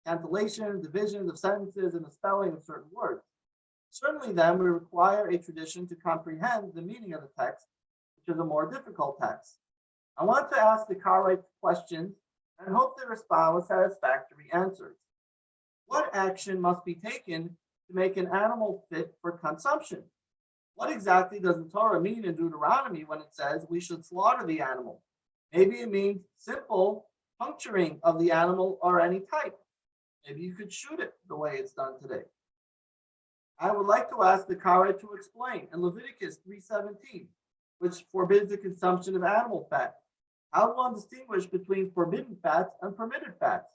cancellations, divisions of sentences, and the spelling of certain words. Certainly, then, we require a tradition to comprehend the meaning of the text, which is a more difficult text. I want to ask the Karaites questions and hope they respond with satisfactory answers. What action must be taken to make an animal fit for consumption? What exactly does the Torah mean in Deuteronomy when it says we should slaughter the animal? Maybe it means simple puncturing of the animal or any type. Maybe you could shoot it the way it's done today. I would like to ask the Karaite to explain in Leviticus 3:17, which forbids the consumption of animal fat. How do one distinguish between forbidden fats and permitted fats?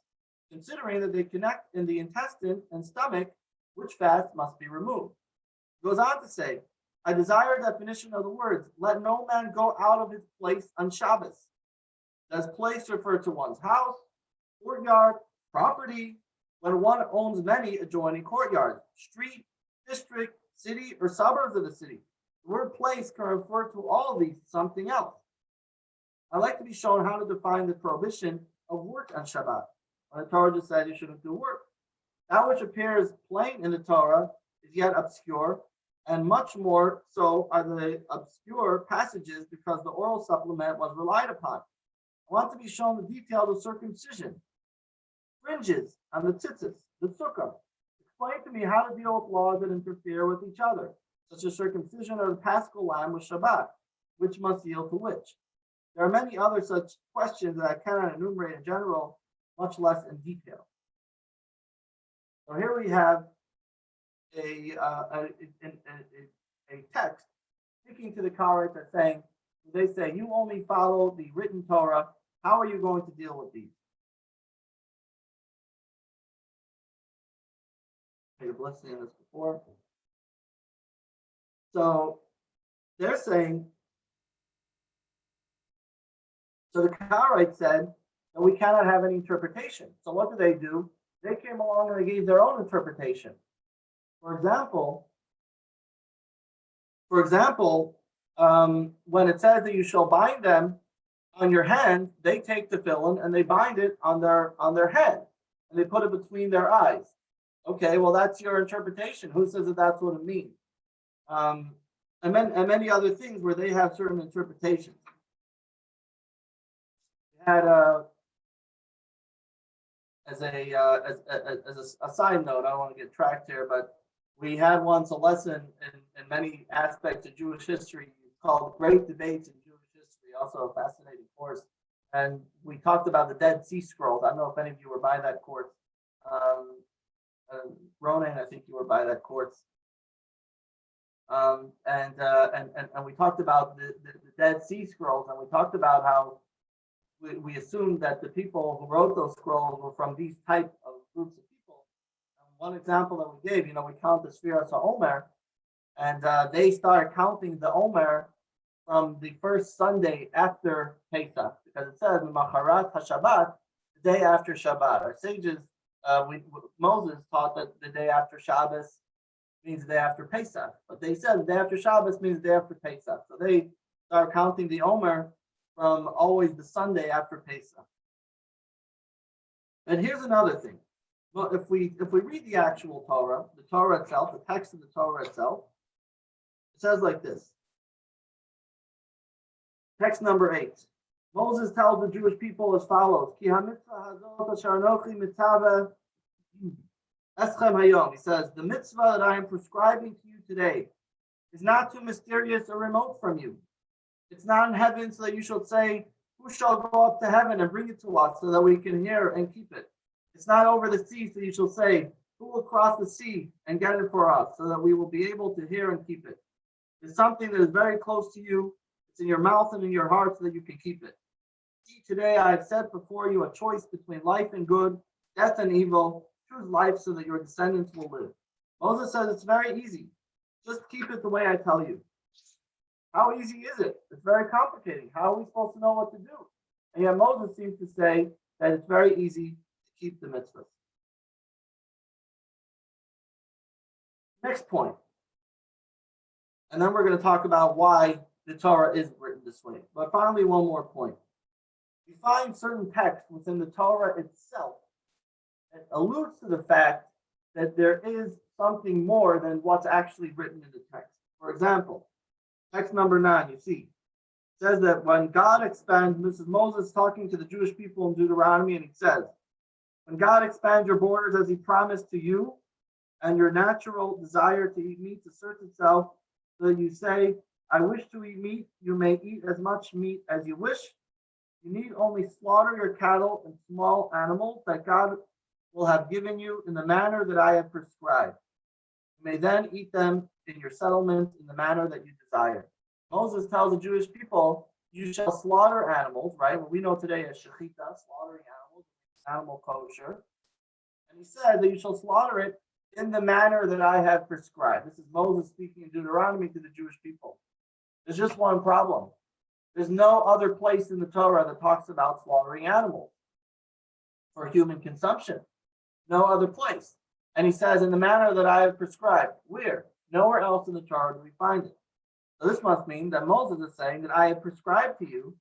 Considering that they connect in the intestine and stomach, which fats must be removed? It goes on to say, I desire a definition of the words, let no man go out of his place on Shabbos. Does place refer to one's house, courtyard, property, when one owns many adjoining courtyards, street, district, city, or suburbs of the city? The word place can refer to all of these, something else. I'd like to be shown how to define the prohibition of work on Shabbat. When the Torah just said you shouldn't do work. That which appears plain in the Torah is yet obscure, and much more so are the obscure passages because the oral supplement was relied upon. I want to be shown the details of circumcision, fringes on the tzitzis, the sukkah. Explain to me how to deal with laws that interfere with each other, such as circumcision or the paschal lamb with Shabbat, which must yield to which. There are many other such questions that I cannot enumerate in general, much less in detail. So here we have a text speaking to the Karaites that saying, they say, you only follow the written Torah. How are you going to deal with these? Made a blessing on this before. So they're saying, so the Karaites said that we cannot have any interpretation. So what do? They came along and they gave their own interpretation. For example, when it says that you shall bind them on your hand, they take the tefillin and they bind it on their head, and they put it between their eyes. Okay, well, that's your interpretation. Who says that that's what it means? And many other things where they have certain interpretations. We had as a side note, I don't want to get tracked here, but we had once a lesson in many aspects of Jewish history called Great Debates in Jewish History, also a fascinating course. And we talked about the Dead Sea Scrolls. I don't know if any of you were by that course. Ronan, I think you were by that course. And we talked about the Dead Sea Scrolls, and we talked about how we assumed that the people who wrote those scrolls were from these type of groups of people. And one example that we gave, we count the Sfiras HaOmer, and they started counting the Omer from the first Sunday after Pesach, because it says Macharat HaShabbat, the day after Shabbat. Our sages, Moses taught that the day after Shabbos means the day after Pesach, but they said the day after Shabbos means the day after Pesach. So they start counting the Omer from always the Sunday after Pesach. And here's another thing. Well, if we read the actual Torah, the Torah itself, the text of the Torah itself, it says like this. Text number 8. Moses tells the Jewish people as follows: Ki ha-mitzvah hazot asher anochi mitzaveh eschem hayom. He says, the mitzvah that I am prescribing to you today is not too mysterious or remote from you. It's not in heaven so that you shall say, who shall go up to heaven and bring it to us so that we can hear and keep it. It's not over the sea so you shall say, who will cross the sea and get it for us so that we will be able to hear and keep it. It's something that is very close to you. It's in your mouth and in your heart so that you can keep it. See, today I have set before you a choice between life and good, death and evil. Choose life so that your descendants will live. Moses says it's very easy. Just keep it the way I tell you. How easy is it? It's very complicated. How are we supposed to know what to do? And yet Moses seems to say that it's very easy to keep the mitzvahs. Next point. And then we're going to talk about why the Torah is written this way. But finally, one more point. We find certain texts within the Torah itself that alludes to the fact that there is something more than what's actually written in the text. For example, text number 9, you see, says that when God expands, this is Moses talking to the Jewish people in Deuteronomy, and he says, when God expands your borders as he promised to you, and your natural desire to eat meat asserts itself, so that you say, I wish to eat meat, you may eat as much meat as you wish. You need only slaughter your cattle and small animals that God will have given you in the manner that I have prescribed. You may then eat them in your settlements in the manner that you desire. Moses tells the Jewish people, you shall slaughter animals, right? What we know today as shechita, slaughtering animals, animal kosher. And he said that you shall slaughter it in the manner that I have prescribed. This is Moses speaking in Deuteronomy to the Jewish people. There's just one problem. There's no other place in the Torah that talks about slaughtering animals for human consumption. No other place. And he says, in the manner that I have prescribed. Where? Nowhere else in the Torah do we find it. So this must mean that Moses is saying that I have prescribed to you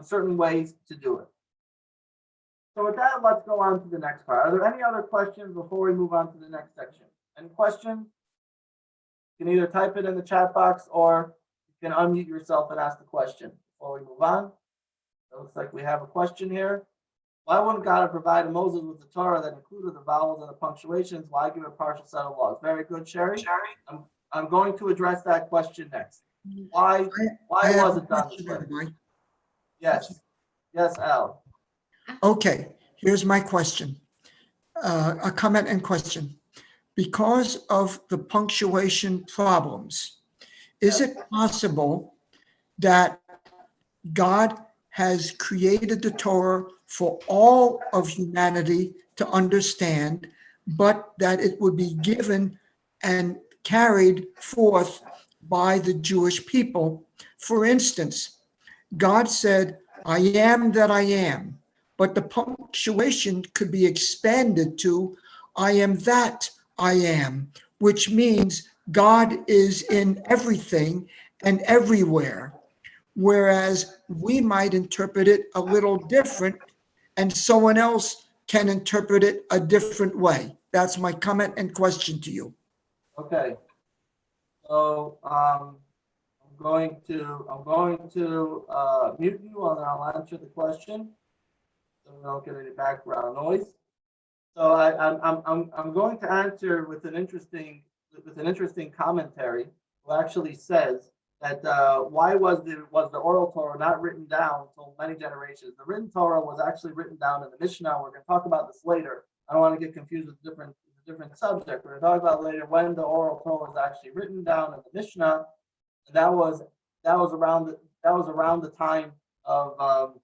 certain ways to do it. So with that, let's go on to the next part. Are there any other questions before we move on to the next section? Any questions? You can either type it in the chat box or you can unmute yourself and ask the question before we move on. It looks like we have a question here. Why wouldn't God have provided Moses with the Torah that included the vowels and the punctuations? Why give a partial set of laws? Very good, Sherry. I'm going to address that question next. Why was it done this way? Yes. Yes, Al. Okay, here's my question, a comment and question. Because of the punctuation problems, is it possible that God has created the Torah for all of humanity to understand, but that it would be given and carried forth by the Jewish people? For instance, God said, I am that I am, but the punctuation could be expanded to, I am that I am, which means God is in everything and everywhere. whereas we might interpret it a little different and someone else can interpret it a different way. That's my comment and question to you. Okay. So, I'm going to mute you and I'll answer the question. So we don't get any background noise. So I'm going to answer with an interesting commentary, who actually says that why was the oral Torah not written down until many generations? The written Torah was actually written down in the Mishnah. We're going to talk about this later. I don't want to get confused with different subject. We're going to talk about later when the oral Torah was actually written down in the Mishnah. And that was around the time of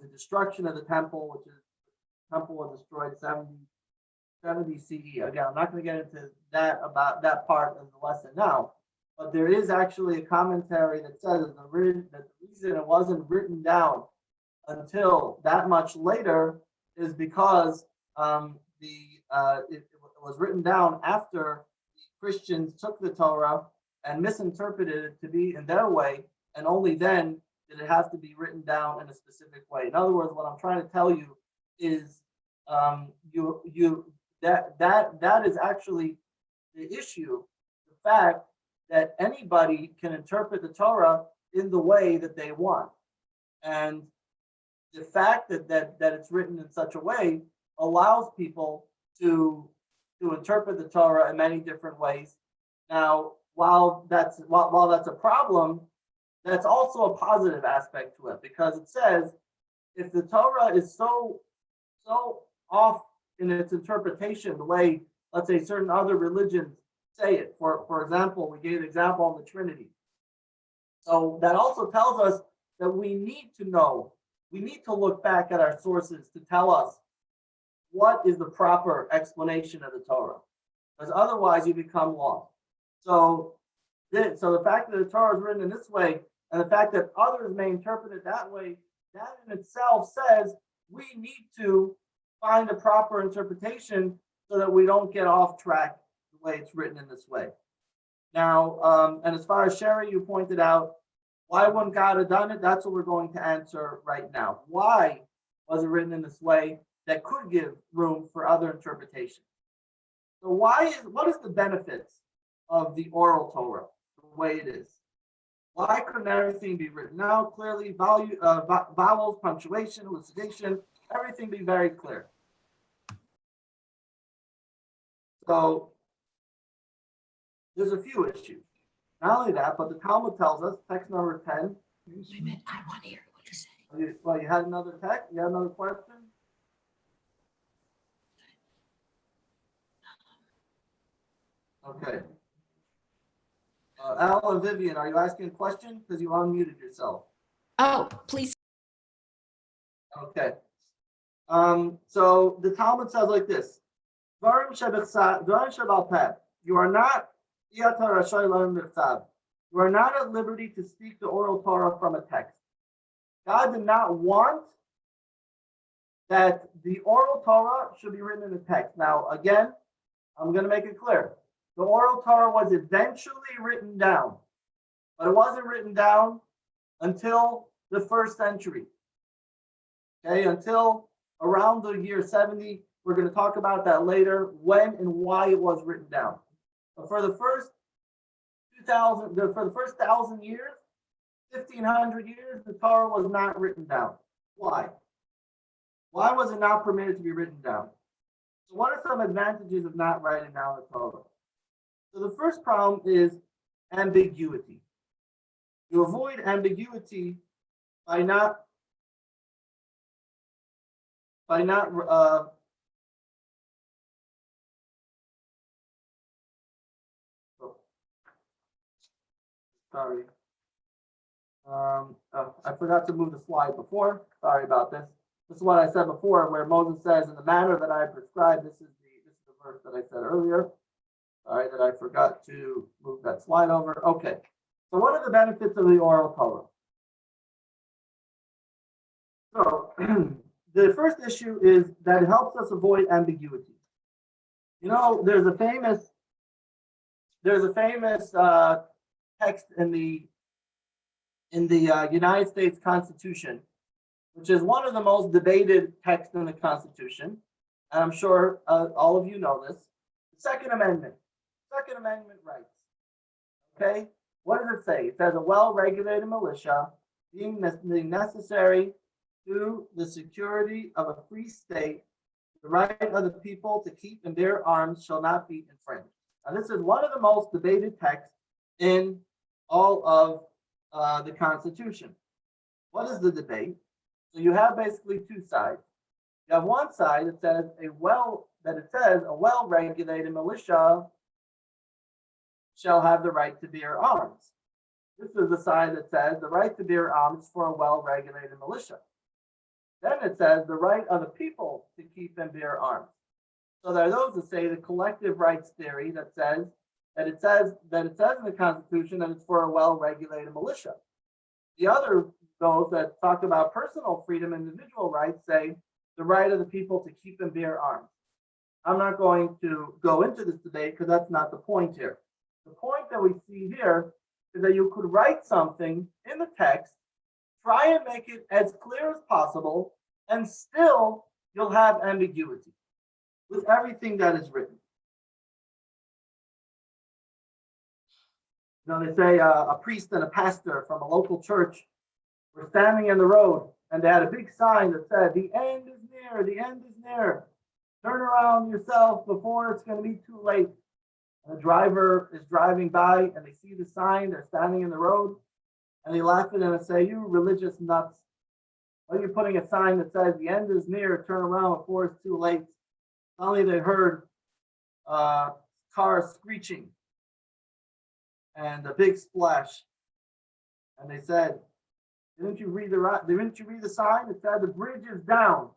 the destruction of the temple, which is the temple was destroyed 70 CE. Again, I'm not going to get into about that part of the lesson now, but there is actually a commentary that says that the reason it wasn't written down until that much later is because it was written down after the Christians took the Torah and misinterpreted it to be in their way, and only then did it have to be written down in a specific way. In other words, what I'm trying to tell you is that is actually the issue, the fact that anybody can interpret the Torah in the way that they want. And the fact that it's written in such a way allows people to interpret the Torah in many different ways. Now, while that's a problem, that's also a positive aspect to it, because it says if the Torah is so off in its interpretation, the way, let's say, certain other religions say it. For example, we gave an example of the Trinity. So that also tells us that we need to look back at our sources to tell us what is the proper explanation of the Torah, because otherwise you become lost. So the fact that the Torah is written in this way, and the fact that others may interpret it that way, that in itself says we need to find a proper interpretation so that we don't get off track the way it's written in this way. Now, and as far as Sherry, you pointed out, why wouldn't God have done it? That's what we're going to answer right now. Why was it written in this way that could give room for other interpretations? So what is the benefits of the oral Torah the way it is? Why couldn't everything be written out clearly? Vowels, punctuation, elucidation, everything be very clear. So there's a few issues. Not only that, but the Talmud tells us, text number 10. Wait a minute, I want to hear what you say. Well, you had another text? You had another question? Okay. Al and Vivian, are you asking a question? Because you unmuted yourself. Oh, please. Okay. So the Talmud says like this: you are not you are not at liberty to speak the oral Torah from a text. God did not want that the oral Torah should be written in a text. Now, again, I'm going to make it clear. The oral Torah was eventually written down, but it wasn't written down until the 1st century. Okay, until around the year 70. We're going to talk about that later, when and why it was written down. But for the first 1,000 years, 1,500 years, the Torah was not written down. Why? Why was it not permitted to be written down? So what are some advantages of not writing down the Torah? So the first problem is ambiguity. You avoid ambiguity by not sorry. I forgot to move the slide before. Sorry about this. This is what I said before, where Moses says, "In the manner that I prescribed." This is the verse that I said earlier. Sorry that I forgot to move that slide over. Okay. So what are the benefits of the oral Torah? So the first issue is that it helps us avoid ambiguity. You know, there's a famous text in in the United States Constitution, which is one of the most debated texts in the Constitution, and I'm sure all of you know this, the Second Amendment. Second Amendment rights. Okay, what does it say? It says a well-regulated militia being necessary to the security of a free state, the right of the people to keep and bear arms shall not be infringed. Now, this is one of the most debated texts in all of the Constitution. What is the debate? So you have basically two sides. You have one side that says a well-regulated militia shall have the right to bear arms. This is the side that says the right to bear arms for a well-regulated militia. Then it says the right of the people to keep and bear arms. So there are those that say the collective rights theory that says it says in the Constitution that it's for a well-regulated militia. The other, those that talk about personal freedom, individual rights, say the right of the people to keep and bear arms. I'm not going to go into this debate because that's not the point here. The point that we see here is that you could write something in the text, try and make it as clear as possible, and still you'll have ambiguity with everything that is written. You know, they say a priest and a pastor from a local church were standing in the road, and they had a big sign that said, "The end is near, the end is near. Turn around yourself before it's going to be too late." And the driver is driving by, and they see the sign, they're standing in the road, and they laugh at them and say, "You religious nuts. Why are you putting a sign that says the end is near, turn around before it's too late?" Suddenly they heard cars screeching and a big splash. And they said, didn't you read the sign? It said the bridge is down.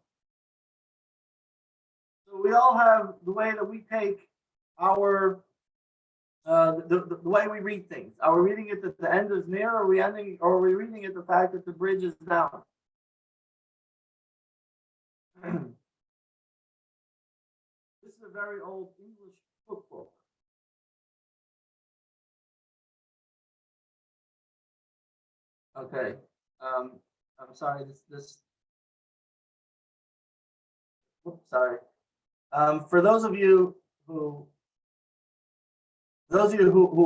So we all have the way that we take our the way we read things. Are we reading it that the end is near, or are we reading it the fact that the bridge is down? This is a very old English cookbook. Okay, I'm sorry. Oops, sorry. For those of you who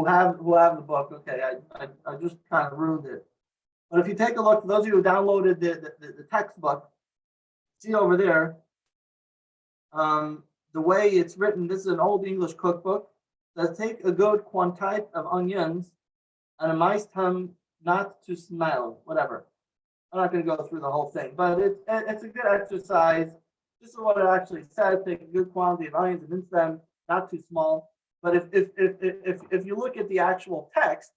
have the book, okay, I just kind of ruined it. But if you take a look, for those of you who downloaded the textbook, see over there, the way it's written. This is an old English cookbook. It says, take a good quantity of onions and a mice time not to smell, whatever. I'm not going to go through the whole thing, but it's a good exercise. This is what it actually says: take a good quantity of onions and mince them, not too small. But if you look at the actual text,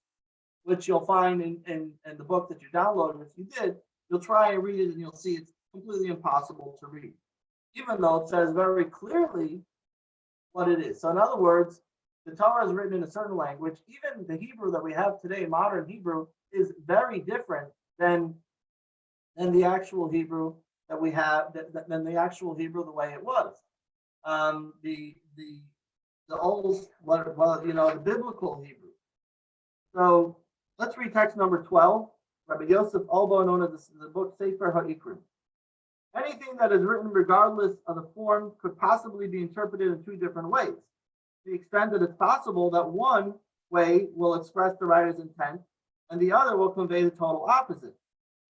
which you'll find in the book that you downloaded, if you did, you'll try and read it and you'll see it's completely impossible to read, even though it says very clearly what it is. So in other words, the Torah is written in a certain language. Even the Hebrew that we have today, modern Hebrew, is very different than the actual Hebrew that we have, than the actual Hebrew the way it was. The old, the biblical Hebrew. So let's read text number 12. Rabbi Yosef Albo, known as the book Sefer HaIkrim. Anything that is written regardless of the form could possibly be interpreted in two different ways. To the extent that it's possible that one way will express the writer's intent and the other will convey the total opposite.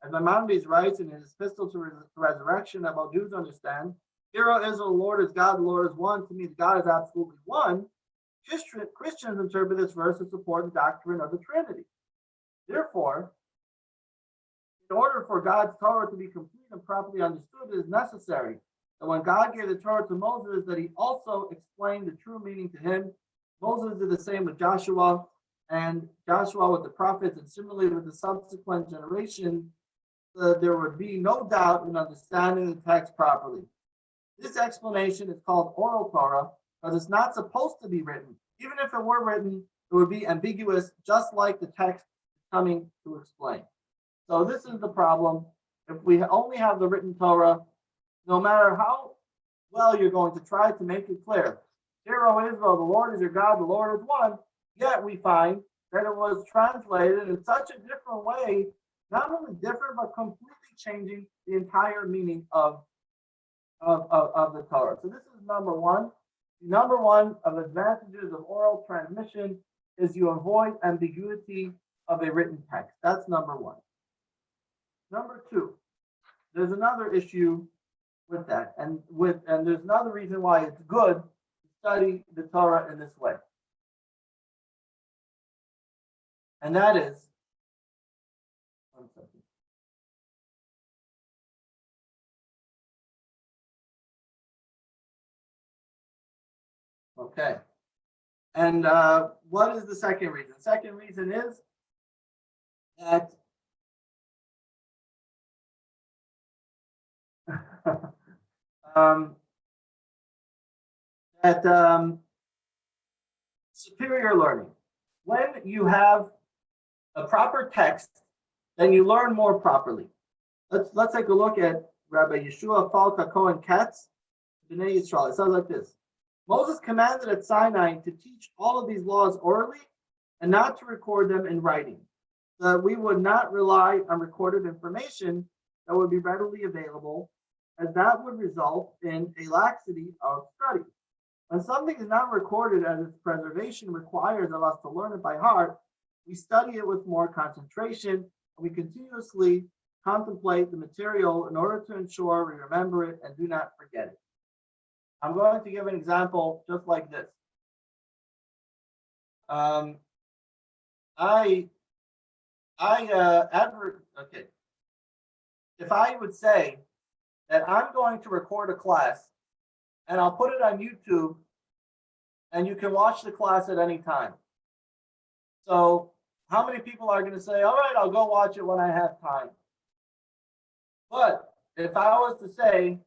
As Maimonides writes in his epistle to resurrection, that while Jews understand, "Hear, O Israel, the Lord is God, the Lord is one," to me, God is absolutely one. Christians interpret this verse to support the doctrine of the Trinity. Therefore, in order for God's Torah to be complete and properly understood, it is necessary that when God gave the Torah to Moses, that he also explained the true meaning to him. Moses did the same with Joshua, and Joshua with the prophets, and similarly with the subsequent generation, there would be no doubt in understanding the text properly. This explanation is called oral Torah because it's not supposed to be written. Even if it were written, it would be ambiguous, just like the text is coming to explain. So this is the problem. If we only have the written Torah, no matter how well you're going to try to make it clear, "Hear, O Israel, the Lord is your God, the Lord is one," yet we find that it was translated in such a different way not only different, but completely changing the entire meaning of the Torah. So this is number one. Number one of advantages of oral transmission is you avoid ambiguity of a written text. That's number one. Number two, there's another issue with that, and there's another reason why it's good to study the Torah in this way. And that is, one second. Okay. And what is the second reason? Second reason is that superior learning. When you have a proper text, then you learn more properly. Let's take a look at Rabbi Yeshua Falka Cohen Katz, B'nai Yisrael. It sounds like this. Moses commanded at Sinai to teach all of these laws orally and not to record them in writing, so that we would not rely on recorded information that would be readily available, as that would result in a laxity of study. When something is not recorded as its preservation requires of us to learn it by heart, we study it with more concentration, and we continuously contemplate the material in order to ensure we remember it and do not forget it. I'm going to give an example just like this. Okay. If I would say that I'm going to record a class and I'll put it on YouTube and you can watch the class at any time. So how many people are going to say, all right, I'll go watch it when I have time? But if I was to say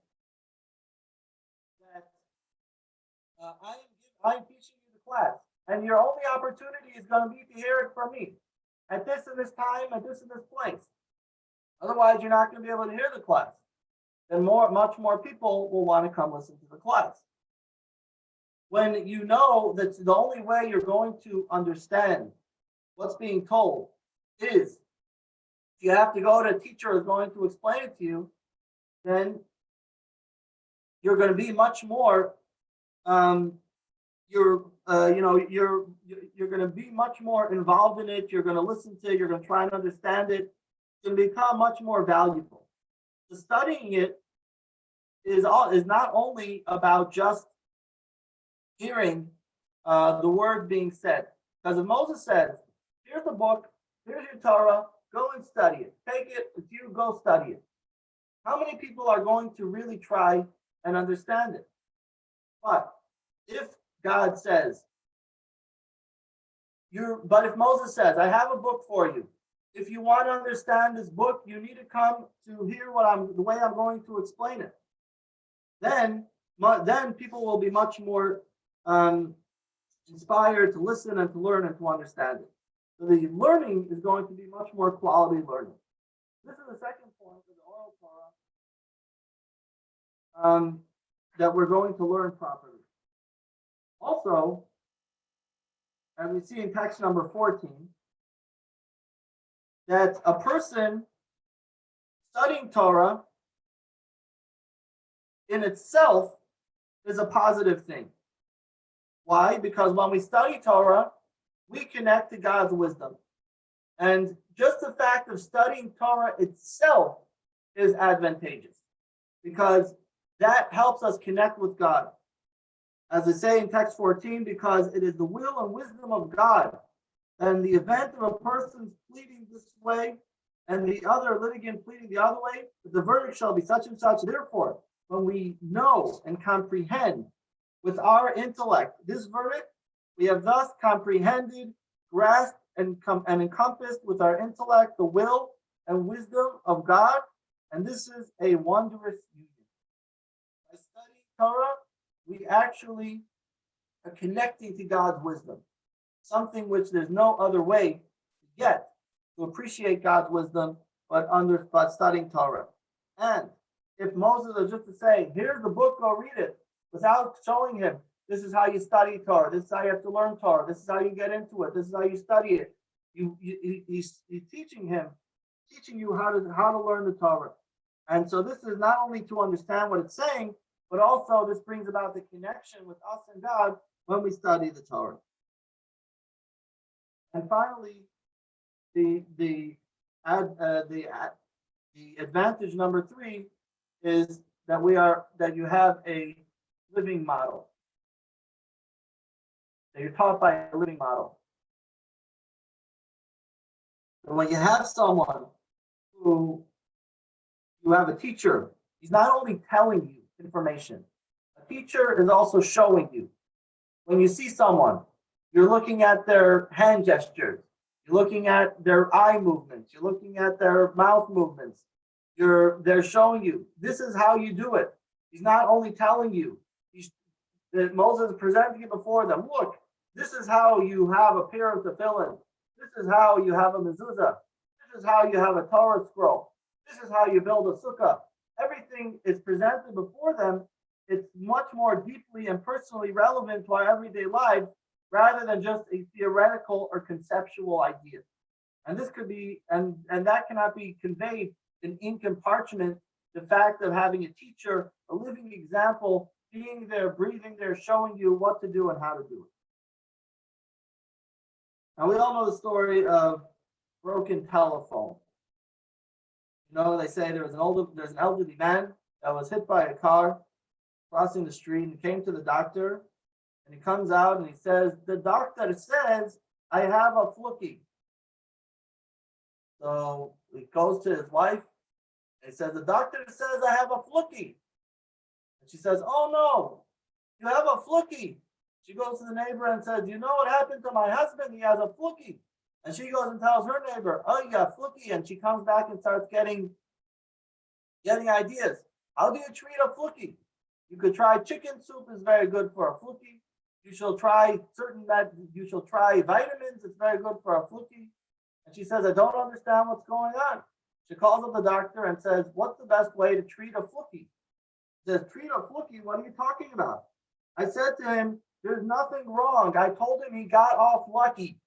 that I'm teaching you the class and your only opportunity is going to be to hear it from me at this and this time, at this and this place. Otherwise, you're not going to be able to hear the class. Then much more people will want to come listen to the class. When you know that the only way you're going to understand what's being told is you have to go to a teacher who's going to explain it to you, then you're going to be much more you're going to be much more involved in it. You're going to listen to it. You're going to try and understand it. It's going to become much more valuable. So studying it is not only about just hearing the word being said. Because if Moses says, here's the book, here's your Torah, go and study it. Take it with you, go study it. How many people are going to really try and understand it? But if God says, if Moses says, I have a book for you. If you want to understand this book, you need to come to hear the way I'm going to explain it. Then people will be much more inspired to listen and to learn and to understand it. So the learning is going to be much more quality learning. This is the second point of the oral Torah that we're going to learn properly. Also, as we see in text number 14, that a person studying Torah in itself is a positive thing. Why? Because when we study Torah, we connect to God's wisdom. And just the fact of studying Torah itself is advantageous because that helps us connect with God. As I say in text 14, because it is the will and wisdom of God. And the event of a person's pleading this way and the other litigant pleading the other way, the verdict shall be such and such. Therefore, when we know and comprehend with our intellect this verdict, we have thus comprehended, grasped, and encompassed with our intellect the will and wisdom of God. And this is a wondrous union. By studying Torah, we actually are connecting to God's wisdom, something which there's no other way to get to appreciate God's wisdom but studying Torah. And if Moses was just to say, here's the book, go read it, without showing him, this is how you study Torah, this is how you have to learn Torah, this is how you get into it, this is how you study it. He's teaching him teaching you how to learn the Torah. And so this is not only to understand what it's saying, but also this brings about the connection with us and God when we study the Torah. And finally, the advantage number 3 is that you have a living model. That you're taught by a living model. And when you have someone who you have a teacher, he's not only telling you information, a teacher is also showing you. When you see someone, you're looking at their hand gestures, you're looking at their eye movements, you're looking at their mouth movements. They're showing you, this is how you do it. He's not only telling you, that Moses is presenting it before them. Look, this is how you have a pair of tefillin. This is how you have a mezuzah. This is how you have a Torah scroll. This is how you build a sukkah. Everything is presented before them. It's much more deeply and personally relevant to our everyday lives rather than just a theoretical or conceptual idea. And this could be, and that cannot be conveyed in ink and parchment. The fact of having a teacher, a living example, being there, breathing there, showing you what to do and how to do it. Now, we all know the story of broken telephone. You know, they say there's an elderly man that was hit by a car crossing the street and came to the doctor, and he comes out and he says, the doctor says I have a fluky. So he goes to his wife and he says, the doctor says I have a fluky. And she says, oh no, you have a fluky. She goes to the neighbor and says, you know what happened to my husband? He has a fluky. And she goes and tells her neighbor, oh, you got fluky. And she comes back and starts getting ideas. How do you treat a fluky? You could try chicken soup is very good for a fluky. You shall try vitamins. It's very good for a fluky. And she says, I don't understand what's going on. She calls up the doctor and says, what's the best way to treat a fluky? He says, treat a fluky? What are you talking about? I said to him, there's nothing wrong. I told him he got off lucky.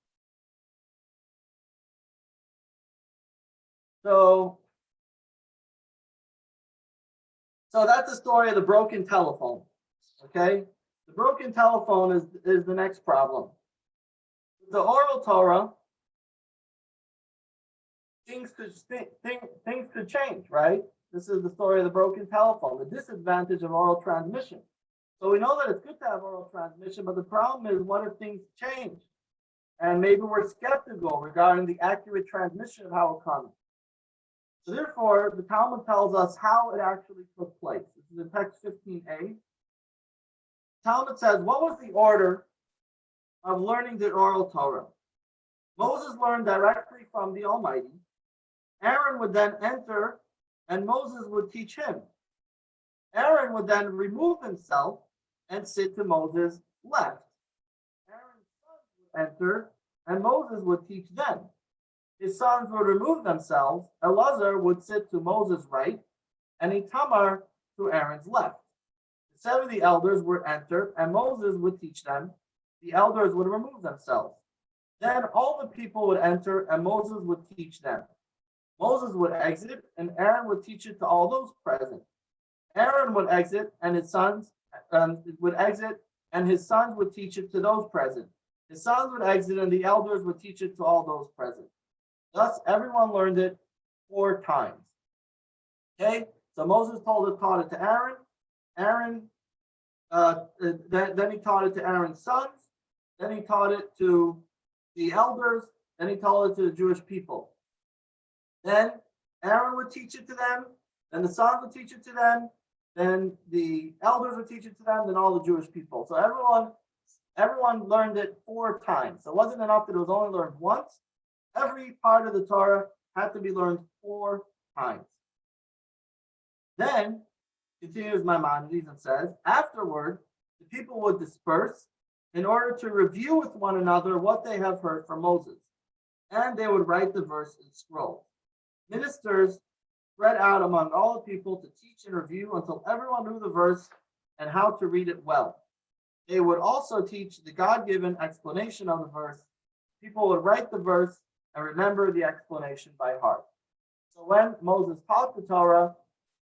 So that's the story of the broken telephone. Okay? The broken telephone is the next problem. The oral Torah, things could change, right? This is the story of the broken telephone, the disadvantage of oral transmission. So we know that it's good to have oral transmission, but the problem is, what if things change? And maybe we're skeptical regarding the accurate transmission of how it comes. So therefore, the Talmud tells us how it actually took place. This is in text 15a. Talmud says, what was the order of learning the oral Torah? Moses learned directly from the Almighty. Aaron would then enter, and Moses would teach him. Aaron would then remove himself and sit to Moses' left. Aaron's sons would enter, and Moses would teach them. His sons would remove themselves. Elazar would sit to Moses' right, and Itamar to Aaron's left. The 70 elders would enter, and Moses would teach them. The elders would remove themselves. Then all the people would enter, and Moses would teach them. Moses would exit, and Aaron would teach it to all those present. Aaron would exit, and his sons would teach it to those present. His sons would exit, and the elders would teach it to all those present. Thus, everyone learned it 4 times. Okay, so Moses taught it to Aaron. Then he taught it to Aaron's sons. Then he taught it to the elders. Then he taught it to the Jewish people. Then Aaron would teach it to them. Then the sons would teach it to them. Then the elders would teach it to them. Then all the Jewish people. So everyone learned it 4 times. So it wasn't enough that it was only learned once. Every part of the Torah had to be learned 4 times. Then, continues Maimonides and says, afterward, the people would disperse in order to review with one another what they have heard from Moses. And they would write the verse in scrolls. Ministers spread out among all the people to teach and review until everyone knew the verse and how to read it well. They would also teach the God-given explanation of the verse. People would write the verse and remember the explanation by heart. So when Moses taught the Torah,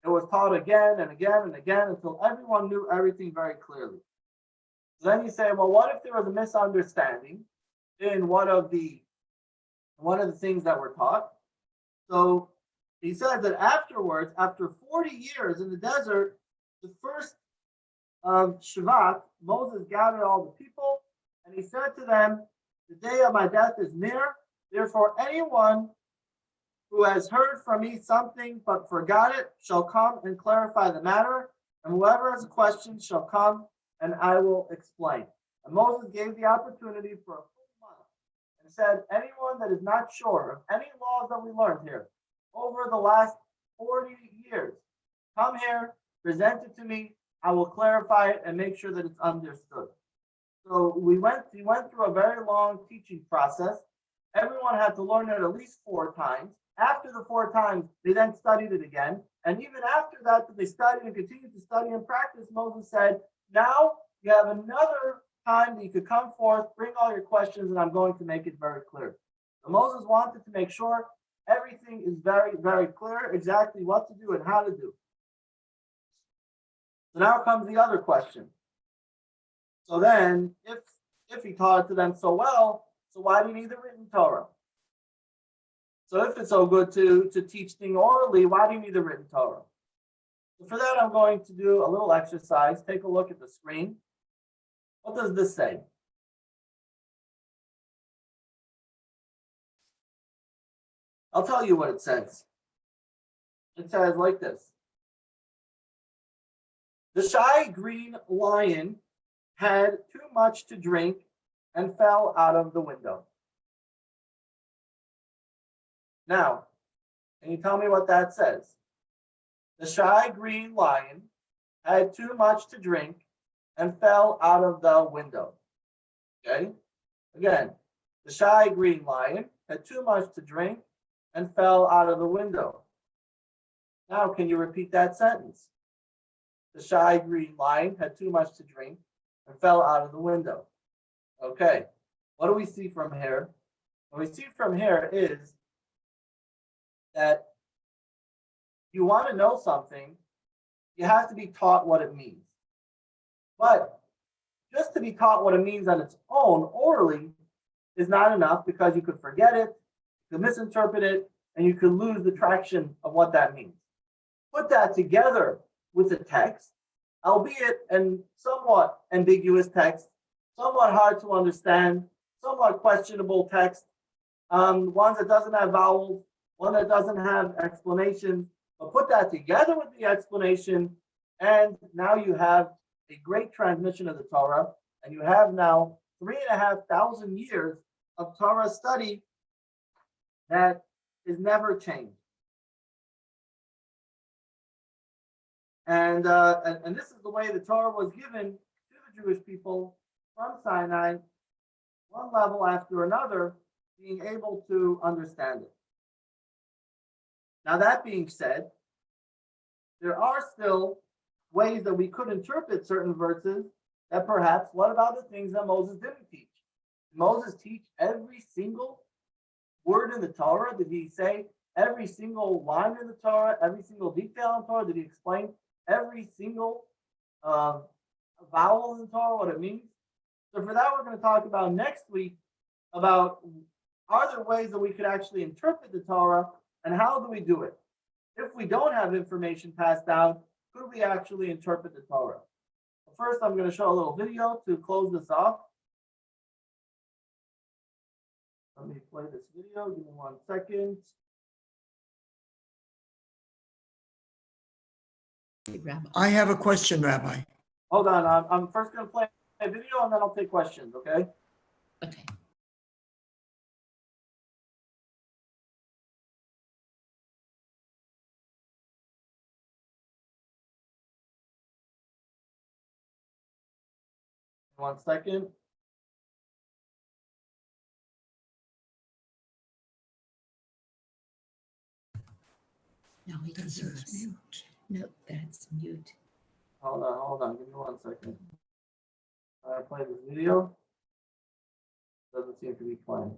it was taught again and again and again until everyone knew everything very clearly. So then you say, well, what if there was a misunderstanding in one of the things that were taught? So he said that afterwards, after 40 years in the desert, the first Shabbat, Moses gathered all the people and he said to them, the day of my death is near. Therefore, anyone who has heard from me something but forgot it shall come and clarify the matter. And whoever has a question shall come and I will explain. And Moses gave the opportunity for a full month and said, anyone that is not sure of any laws that we learned here over the last 40 years, come here, present it to me. I will clarify it and make sure that it's understood. So he went through a very long teaching process. Everyone had to learn it at least 4 times. After the 4 times, they then studied it again. And even after that they studied and continued to study and practice, Moses said, now you have another time that you could come forth, bring all your questions, and I'm going to make it very clear. So Moses wanted to make sure everything is very, very clear, exactly what to do and how to do. So now comes the other question. So then, if he taught it to them so well, so why do you need the written Torah? So if it's so good to teach things orally, why do you need the written Torah? So for that, I'm going to do a little exercise. Take a look at the screen. What does this say? I'll tell you what it says. It says like this. The shy green lion had too much to drink and fell out of the window. Now, can you tell me what that says? The shy green lion had too much to drink and fell out of the window. Okay? Again, the shy green lion had too much to drink and fell out of the window. Now, can you repeat that sentence? The shy green lion had too much to drink and fell out of the window. Okay, what do we see from here? What we see from here is that you want to know something, you have to be taught what it means. But just to be taught what it means on its own orally is not enough, because you could forget it, you could misinterpret it, and you could lose the traction of what that means. Put that together with a text, albeit in somewhat ambiguous text, somewhat hard to understand, somewhat questionable text, one that doesn't have vowels, one that doesn't have explanations, but put that together with the explanation, and now you have a great transmission of the Torah, and you have now 3,500 years of Torah study that is never changed. And this is the way the Torah was given to the Jewish people from Sinai, one level after another, being able to understand it. Now, that being said, there are still ways that we could interpret certain verses that perhaps, what about the things that Moses didn't teach? Did Moses teach every single word in the Torah? Did he say every single line in the Torah, every single detail in the Torah? Did he explain every single vowel in the Torah, what it means? So for that, we're going to talk about next week about, are there ways that we could actually interpret the Torah, and how do we do it? If we don't have information passed down, could we actually interpret the Torah? First, I'm going to show a little video to close this off. Let me play this video. Give me 1 second. I have a question, Rabbi. Hold on. I'm first going to play a video and then I'll take questions, okay? Okay. One second. No, he can This hear is us. mute. No, that's mute. Hold on. Give me 1 second. I play this video. Doesn't seem to be playing.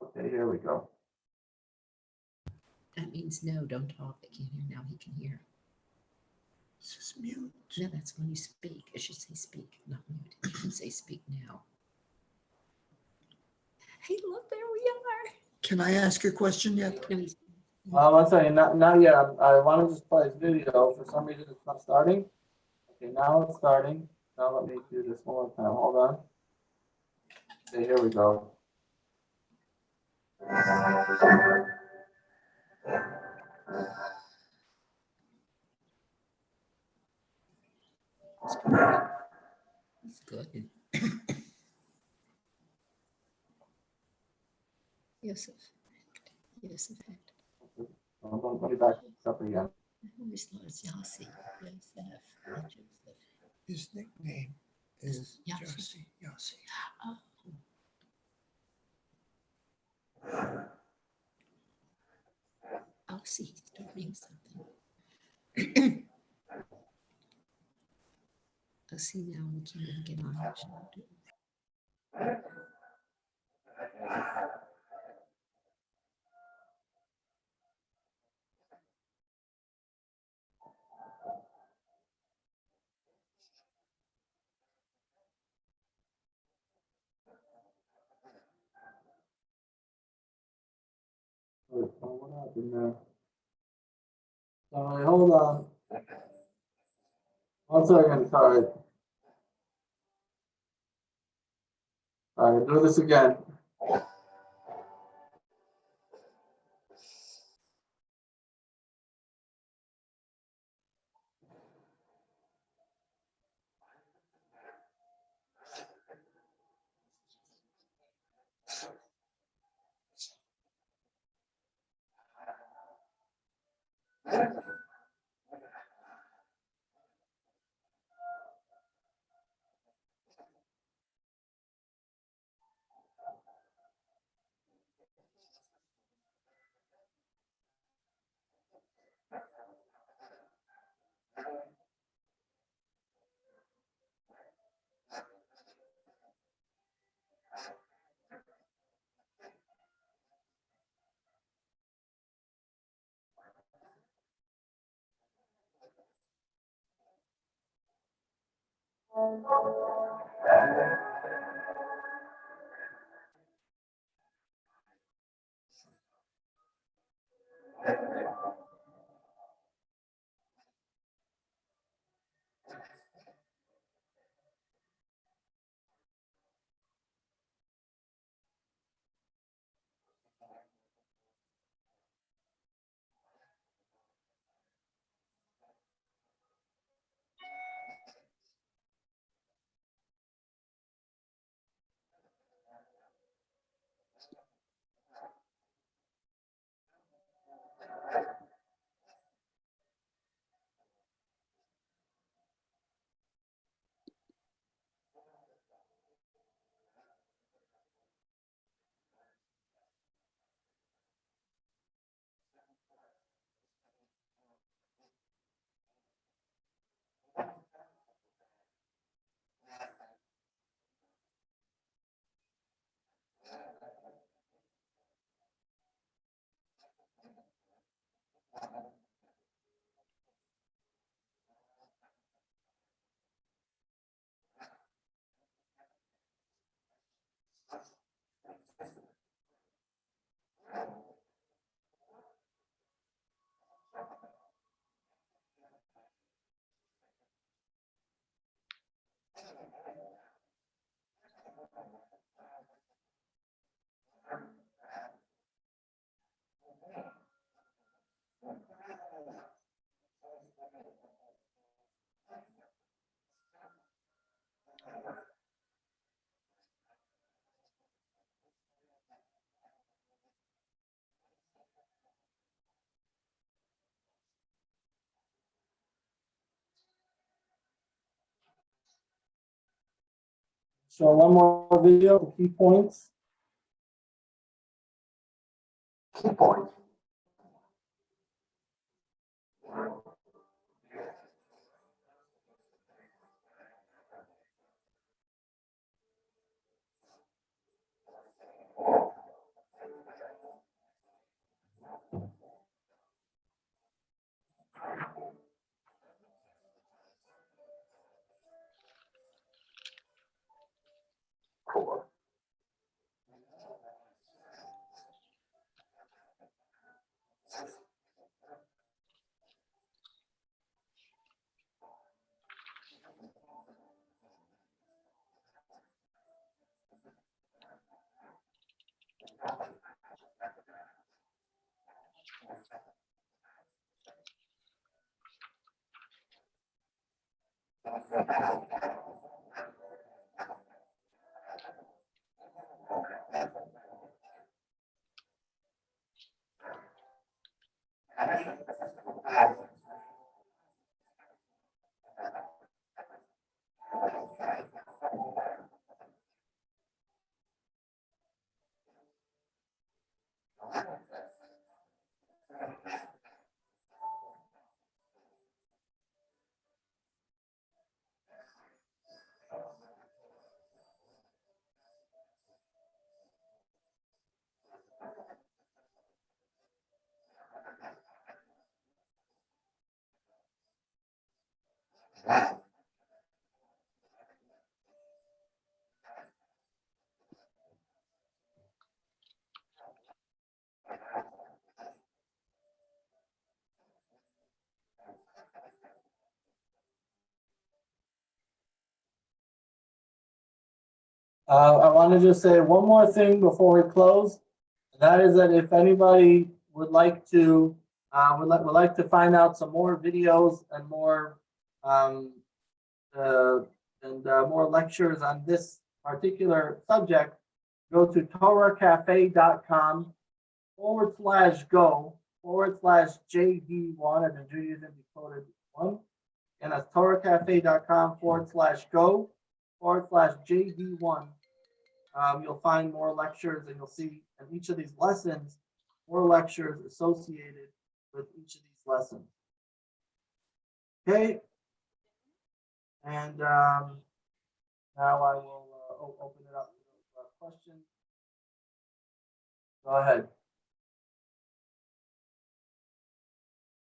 Okay, here we go. That means no, don't talk. They can't hear. Now he can hear. This is mute. No, that's when you speak. It should say speak, not mute. It should say speak now. Hey, look, there we are. Can I ask a question yet? No, he's. One second, not yet. I want to just play this video. For some reason, it's not starting. Okay, now it's starting. Now let me do this one more time. Hold on. Okay, here we go. He's good. Yes, yes, effect. Let me back this up again. I always thought it's Yossi. Yosef. Not Joseph. His nickname is Yossi. Yossi. Oh. Oh, see, he's doing something. Oh, see, now we can't even get on. What happened there? Sorry, hold on. 1 second, sorry. All right, do this again. So one more video, the key points. Key points. core. I want to just say one more thing before we close. That is that if anybody would like to would like to find out some more videos and more more lectures on this particular subject, go to torahcafe.com/go/JD1 and the Judaism Decoded 1. And that's torahcafe.com/go/JD1. You'll find more lectures, and you'll see in each of these lessons more lectures associated with each of these lessons. Okay, and now I will open it up to questions. Go ahead.